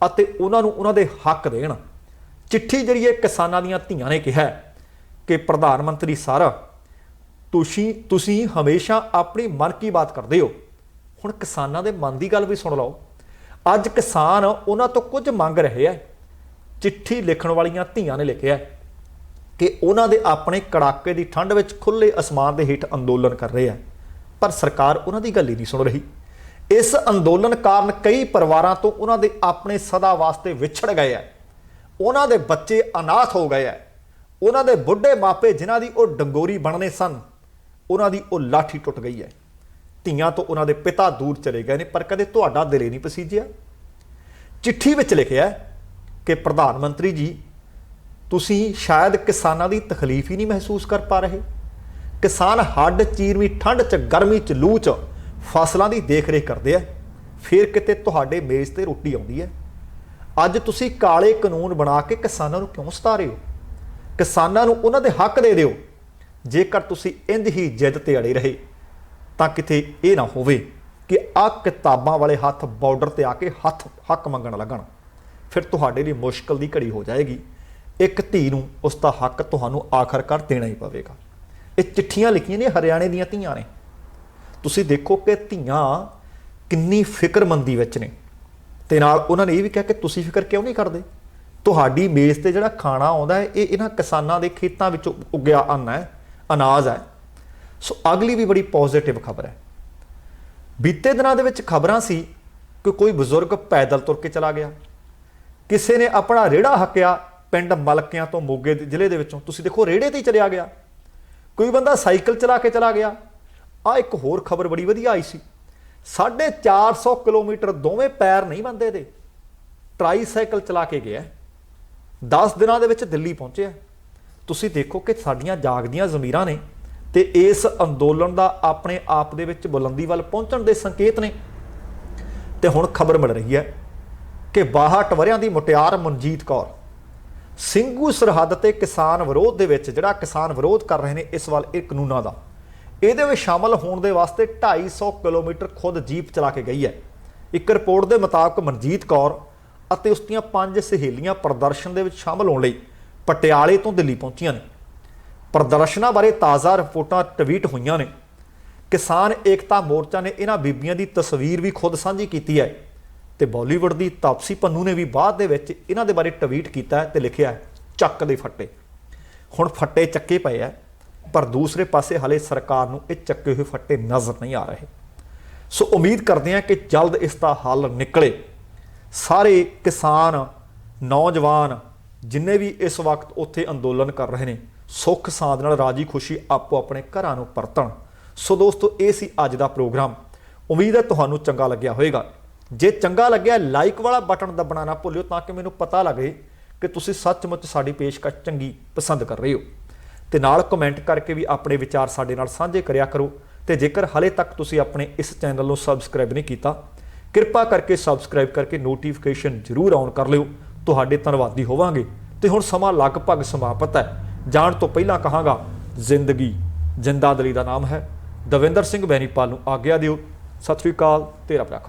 ਅਤੇ ਉਹਨਾਂ ਨੂੰ ਉਹਨਾਂ ਦੇ ਹੱਕ ਦੇਣ। ਚਿੱਠੀ ਜਰੀਏ ਕਿਸਾਨਾਂ ਦੀਆਂ ਧੀਆਂ ਨੇ ਕਿਹਾ ਕਿ ਪ੍ਰਧਾਨ ਮੰਤਰੀ ਸਰ, ਤੁਸੀਂ ਹਮੇਸ਼ਾ ਆਪਣੀ ਮਨ ਕੀ ਬਾਤ ਕਰਦੇ ਹੋ, ਹੁਣ ਕਿਸਾਨਾਂ ਦੇ ਮਨ ਦੀ ਗੱਲ ਵੀ ਸੁਣ ਲਓ। ਅੱਜ ਕਿਸਾਨ ਉਹਨਾਂ ਤੋਂ ਕੁਝ ਮੰਗ ਰਹੇ ਹੈ। ਚਿੱਠੀ ਲਿਖਣ ਵਾਲੀਆਂ ਧੀਆਂ ਨੇ ਲਿਖਿਆ ਕਿ ਉਹਨਾਂ ਦੇ ਆਪਣੇ ਕੜਾਕੇ ਦੀ ਠੰਡ ਵਿੱਚ ਖੁੱਲ੍ਹੇ ਅਸਮਾਨ ਦੇ ਹੇਠ ਅੰਦੋਲਨ ਕਰ ਰਹੇ ਹੈ, ਪਰ ਸਰਕਾਰ ਉਹਨਾਂ ਦੀ ਗੱਲ ਹੀ ਨਹੀਂ ਸੁਣ ਰਹੀ। ਇਸ ਅੰਦੋਲਨ ਕਾਰਨ ਕਈ ਪਰਿਵਾਰਾਂ ਤੋਂ ਉਹਨਾਂ ਦੇ ਆਪਣੇ ਸਦਾ ਵਾਸਤੇ ਵਿਛੜ ਗਏ ਹੈ, ਉਹਨਾਂ ਦੇ ਬੱਚੇ ਅਨਾਥ ਹੋ ਗਏ ਹੈ, ਉਹਨਾਂ ਦੇ ਬੁੱਢੇ ਮਾਪੇ ਜਿਨ੍ਹਾਂ ਦੀ ਉਹ ਡੰਗੋਰੀ ਬਣਨੇ ਸਨ, ਉਹਨਾਂ ਦੀ ਉਹ ਲਾਠੀ ਟੁੱਟ ਗਈ ਹੈ। ਧੀਆਂ ਤੋਂ ਉਹਨਾਂ ਦੇ ਪਿਤਾ ਦੂਰ ਚਲੇ ਗਏ ਨੇ, ਪਰ ਕਦੇ ਤੁਹਾਡਾ ਦਿਲ ਹੀ ਨਹੀਂ ਪਸੀਜਿਆ। ਚਿੱਠੀ ਵਿੱਚ ਲਿਖਿਆ ਕਿ ਪ੍ਰਧਾਨ ਮੰਤਰੀ ਜੀ, ਤੁਸੀਂ ਸ਼ਾਇਦ ਕਿਸਾਨਾਂ ਦੀ ਤਕਲੀਫ ਹੀ ਨਹੀਂ ਮਹਿਸੂਸ ਕਰ ਪਾ ਰਹੇ। ਕਿਸਾਨ ਹੱਡ ਚੀਰਵੀਂ ਠੰਡ 'ਚ, ਗਰਮੀ 'ਚ, ਲੂ 'ਚ ਫਸਲਾਂ ਦੀ ਦੇਖ ਰੇਖ ਕਰਦੇ ਆ, ਫਿਰ ਕਿਤੇ ਤੁਹਾਡੇ ਮੇਜ਼ ਤੇ ਰੋਟੀ ਆਉਂਦੀ ਹੈ। ਅੱਜ ਤੁਸੀਂ ਕਾਲੇ ਕਾਨੂੰਨ ਬਣਾ ਕੇ ਕਿਸਾਨਾਂ ਨੂੰ ਕਿਉਂ ਸਤਾ ਰਹੇ ਹੋ? ਕਿਸਾਨਾਂ ਨੂੰ ਉਹਨਾਂ ਦੇ ਹੱਕ ਦੇ ਦਿਓ। ਜੇਕਰ ਤੁਸੀਂ ਇੰਝ ਹੀ ਜਿੱਦ ਤੇ ਅੜੇ ਰਹੇ ਤਾਂ ਕਿਤੇ ਇਹ ਨਾ ਹੋਵੇ ਕਿ ਆਹ ਕਿਤਾਬਾਂ ਵਾਲੇ ਹੱਥ ਬਾਰਡਰ ਤੇ ਆ ਕੇ ਹੱਕ ਮੰਗਣ ਲੱਗਣ, ਫਿਰ ਤੁਹਾਡੇ ਲਈ ਮੁਸ਼ਕਲ ਦੀ ਘੜੀ ਹੋ ਜਾਏਗੀ। ਇੱਕ ਧੀ ਨੂੰ ਉਸ ਦਾ ਹੱਕ ਤੁਹਾਨੂੰ ਆਖਰਕਾਰ ਦੇਣਾ ਹੀ ਪਵੇਗਾ। ਇਹ ਚਿੱਠੀਆਂ ਲਿਖੀਆਂ ਨੇ ਹਰਿਆਣੇ ਦੀਆਂ ਧੀਆਂ ਨੇ। ਤੁਸੀਂ ਦੇਖੋ ਕਿ ਧੀਆਂ ਕਿੰਨੀ ਫਿਕਰਮੰਦੀ ਵਿੱਚ ਨੇ, ਤੇ ਨਾਲ ਉਹਨਾਂ ਨੇ ਇਹ ਵੀ ਕਿਹਾ ਕਿ ਤੁਸੀਂ ਫਿਕਰ ਕਿਉਂ ਨਹੀਂ ਕਰਦੇ? ਤੁਹਾਡੀ ਮੇਜ਼ ਤੇ ਜਿਹੜਾ ਖਾਣਾ ਆਉਂਦਾ ਹੈ ਇਹ ਇਹਨਾਂ ਕਿਸਾਨਾਂ ਦੇ ਖੇਤਾਂ ਵਿੱਚ ਉੱਗਿਆ ਅੰਨ ਹੈ, ਅਨਾਜ ਹੈ। ਸੋ ਅਗਲੀ ਵੀ ਬੜੀ ਪੋਜ਼ਿਟਿਵ ਖਬਰ ਹੈ। ਬੀਤੇ ਦਿਨਾਂ ਦੇ ਵਿੱਚ ਖਬਰਾਂ ਸੀ ਕਿ ਕੋਈ ਬਜ਼ੁਰਗ ਪੈਦਲ ਤੁਰ ਕੇ ਚਲਾ ਗਿਆ, ਕਿਸੇ ਨੇ ਆਪਣਾ ਰੇੜਾ ਹੱਕਿਆ ਪਿੰਡ ਮਲਕਿਆਂ ਤੋਂ ਮੋਗੇ ਦੇ ਜ਼ਿਲ੍ਹੇ ਦੇ ਵਿੱਚੋਂ, ਤੁਸੀਂ ਦੇਖੋ ਰੇੜੇ ਤੇ ਹੀ ਚਲਿਆ ਗਿਆ, ਕੋਈ ਬੰਦਾ ਸਾਈਕਲ ਚਲਾ ਕੇ ਚਲਾ ਗਿਆ। ਆ ਇੱਕ ਹੋਰ ਖਬਰ ਬੜੀ ਵਧੀਆ ਆਈ ਸੀ, 450 ਕਿਲੋਮੀਟਰ ਦੋਵੇਂ ਪੈਰ ਨਹੀਂ ਬੰਦੇ ਦੇ, ਟਰਾਈਸਾਈਕਲ ਚਲਾ ਕੇ ਗਿਆ, 10 ਦਿਨਾਂ ਦੇ ਵਿੱਚ ਦਿੱਲੀ ਪਹੁੰਚਿਆ। ਤੁਸੀਂ ਦੇਖੋ ਕਿ ਸਾਡੀਆਂ ਜਾਗਦੀਆਂ ਜ਼ਮੀਰਾਂ ਨੇ ਤੇ ਇਸ ਅੰਦੋਲਨ ਦਾ ਆਪਣੇ ਆਪ ਦੇ ਵਿੱਚ ਬੁਲੰਦੀ ਵੱਲ ਪਹੁੰਚਣ ਦੇ ਸੰਕੇਤ ਨੇ। ਤੇ ਹੁਣ ਖਬਰ ਮਿਲ ਰਹੀ ਹੈ ਕਿ 62 ਵਰਿਆਂ ਦੀ ਮੁਟਿਆਰ ਮਨਜੀਤ ਕੌਰ ਸਿੰਘੂ ਸਰਹੱਦ ਤੇ ਕਿਸਾਨ ਵਿਰੋਧ ਦੇ ਵਿੱਚ, ਜਿਹੜਾ ਕਿਸਾਨ ਵਿਰੋਧ ਕਰ ਰਹੇ ਨੇ ਇਸ ਵੱਲ ਇਹ ਕਾਨੂੰਨਾਂ ਦਾ, ਇਹਦੇ ਵਿੱਚ ਸ਼ਾਮਲ ਹੋਣ ਦੇ ਵਾਸਤੇ 250 ਕਿਲੋਮੀਟਰ ਖੁਦ ਜੀਪ ਚਲਾ ਕੇ ਗਈ ਹੈ। ਇੱਕ ਰਿਪੋਰਟ ਦੇ ਮੁਤਾਬਕ ਮਨਜੀਤ ਕੌਰ ਅਤੇ ਉਸ ਦੀਆਂ 5 ਸਹੇਲੀਆਂ ਪ੍ਰਦਰਸ਼ਨ ਦੇ ਵਿੱਚ ਸ਼ਾਮਲ ਹੋਣ ਲਈ ਪਟਿਆਲੇ ਤੋਂ ਦਿੱਲੀ ਪਹੁੰਚੀਆਂ ਨੇ। ਪ੍ਰਦਰਸ਼ਨਾਂ ਬਾਰੇ ਤਾਜ਼ਾ ਰਿਪੋਰਟਾਂ ਟਵੀਟ ਹੋਈਆਂ ਨੇ। ਕਿਸਾਨ ਏਕਤਾ ਮੋਰਚਾ ਨੇ ਇਹਨਾਂ ਬੀਬੀਆਂ ਦੀ ਤਸਵੀਰ ਵੀ ਖੁਦ ਸਾਂਝੀ ਕੀਤੀ ਹੈ ਤੇ ਬਾਲੀਵੁੱਡ ਦੀ ਤਾਪਸੀ ਪੰਨੂ ਨੇ ਵੀ ਬਾਅਦ ਦੇ ਵਿੱਚ ਇਹਨਾਂ ਦੇ ਬਾਰੇ ਟਵੀਟ ਕੀਤਾ ਹੈ ਤੇ ਲਿਖਿਆ ਹੈ, ਚੱਕ ਦੇ ਫੱਟੇ। ਹੁਣ ਫੱਟੇ ਚੱਕੇ ਪਏ ਹੈ, ਪਰ ਦੂਸਰੇ ਪਾਸੇ ਹਾਲੇ ਸਰਕਾਰ ਨੂੰ ਇਹ ਚੱਕੇ ਹੋਏ ਫੱਟੇ ਨਜ਼ਰ ਨਹੀਂ ਆ ਰਹੇ। ਸੋ ਉਮੀਦ ਕਰਦੇ ਹਾਂ ਕਿ ਜਲਦ ਇਸ ਦਾ ਹੱਲ ਨਿਕਲੇ। ਸਾਰੇ ਕਿਸਾਨ ਨੌਜਵਾਨ ਜਿੰਨੇ ਵੀ ਇਸ ਵਕਤ ਉੱਥੇ ਅੰਦੋਲਨ ਕਰ ਰਹੇ ਨੇ, ਸੁੱਖ ਸਾਂਦ ਨਾਲ ਰਾਜੀ ਖੁਸ਼ੀ ਆਪੋ ਆਪਣੇ ਘਰਾਂ ਨੂੰ ਪਰਤਣ। ਸੋ ਦੋਸਤੋ, ਇਹ ਸੀ ਅੱਜ ਦਾ ਪ੍ਰੋਗਰਾਮ। ਉਮੀਦ ਹੈ ਤੁਹਾਨੂੰ ਚੰਗਾ ਲੱਗਿਆ ਹੋਵੇਗਾ। ਜੇ ਚੰਗਾ ਲੱਗਿਆ ਲਾਈਕ ਵਾਲਾ ਬਟਨ ਦਬਾਉਣਾ ਨਾ ਭੁੱਲਿਓ, ਤਾਂ ਕਿ ਮੈਨੂੰ ਪਤਾ ਲੱਗੇ ਕਿ ਤੁਸੀਂ ਸੱਚਮੁੱਚ ਸਾਡੀ ਪੇਸ਼ਕਸ਼ ਚੰਗੀ ਪਸੰਦ ਕਰ ਰਹੇ ਹੋ। ਤੇ ਨਾਲ ਕਮੈਂਟ ਕਰਕੇ ਵੀ ਆਪਣੇ ਵਿਚਾਰ ਸਾਡੇ ਨਾਲ ਸਾਂਝੇ ਕਰਿਆ ਕਰੋ। ਤੇ ਜੇਕਰ ਹਲੇ ਤੱਕ ਤੁਸੀਂ ਆਪਣੇ ਇਸ ਚੈਨਲ ਨੂੰ ਸਬਸਕ੍ਰਾਈਬ ਨਹੀਂ ਕੀਤਾ, ਕਿਰਪਾ ਕਰਕੇ ਸਬਸਕ੍ਰਾਈਬ ਕਰਕੇ ਨੋਟੀਫਿਕੇਸ਼ਨ ਜ਼ਰੂਰ ਔਨ ਕਰ ਲਿਓ। ਤੁਹਾਡੇ ਧੰਨਵਾਦੀ ਹੋਵਾਂਗੇ। ਤੇ ਹੁਣ ਸਮਾਂ ਲਗਭਗ ਸਮਾਪਤ ਹੈ। ਜਾਣ ਤੋਂ ਪਹਿਲਾਂ ਕਹਾਂਗਾ, ਜ਼ਿੰਦਗੀ ਜਿੰਦਾਦਲੀ ਦਾ ਨਾਮ ਹੈ। ਦਵਿੰਦਰ ਸਿੰਘ ਬੈਨੀਪਾਲ ਨੂੰ ਆਗਿਆ ਦਿਓ। ਸਤਿ ਸ਼੍ਰੀ ਅਕਾਲ। ਤੇਰਾ ਭਰਾ।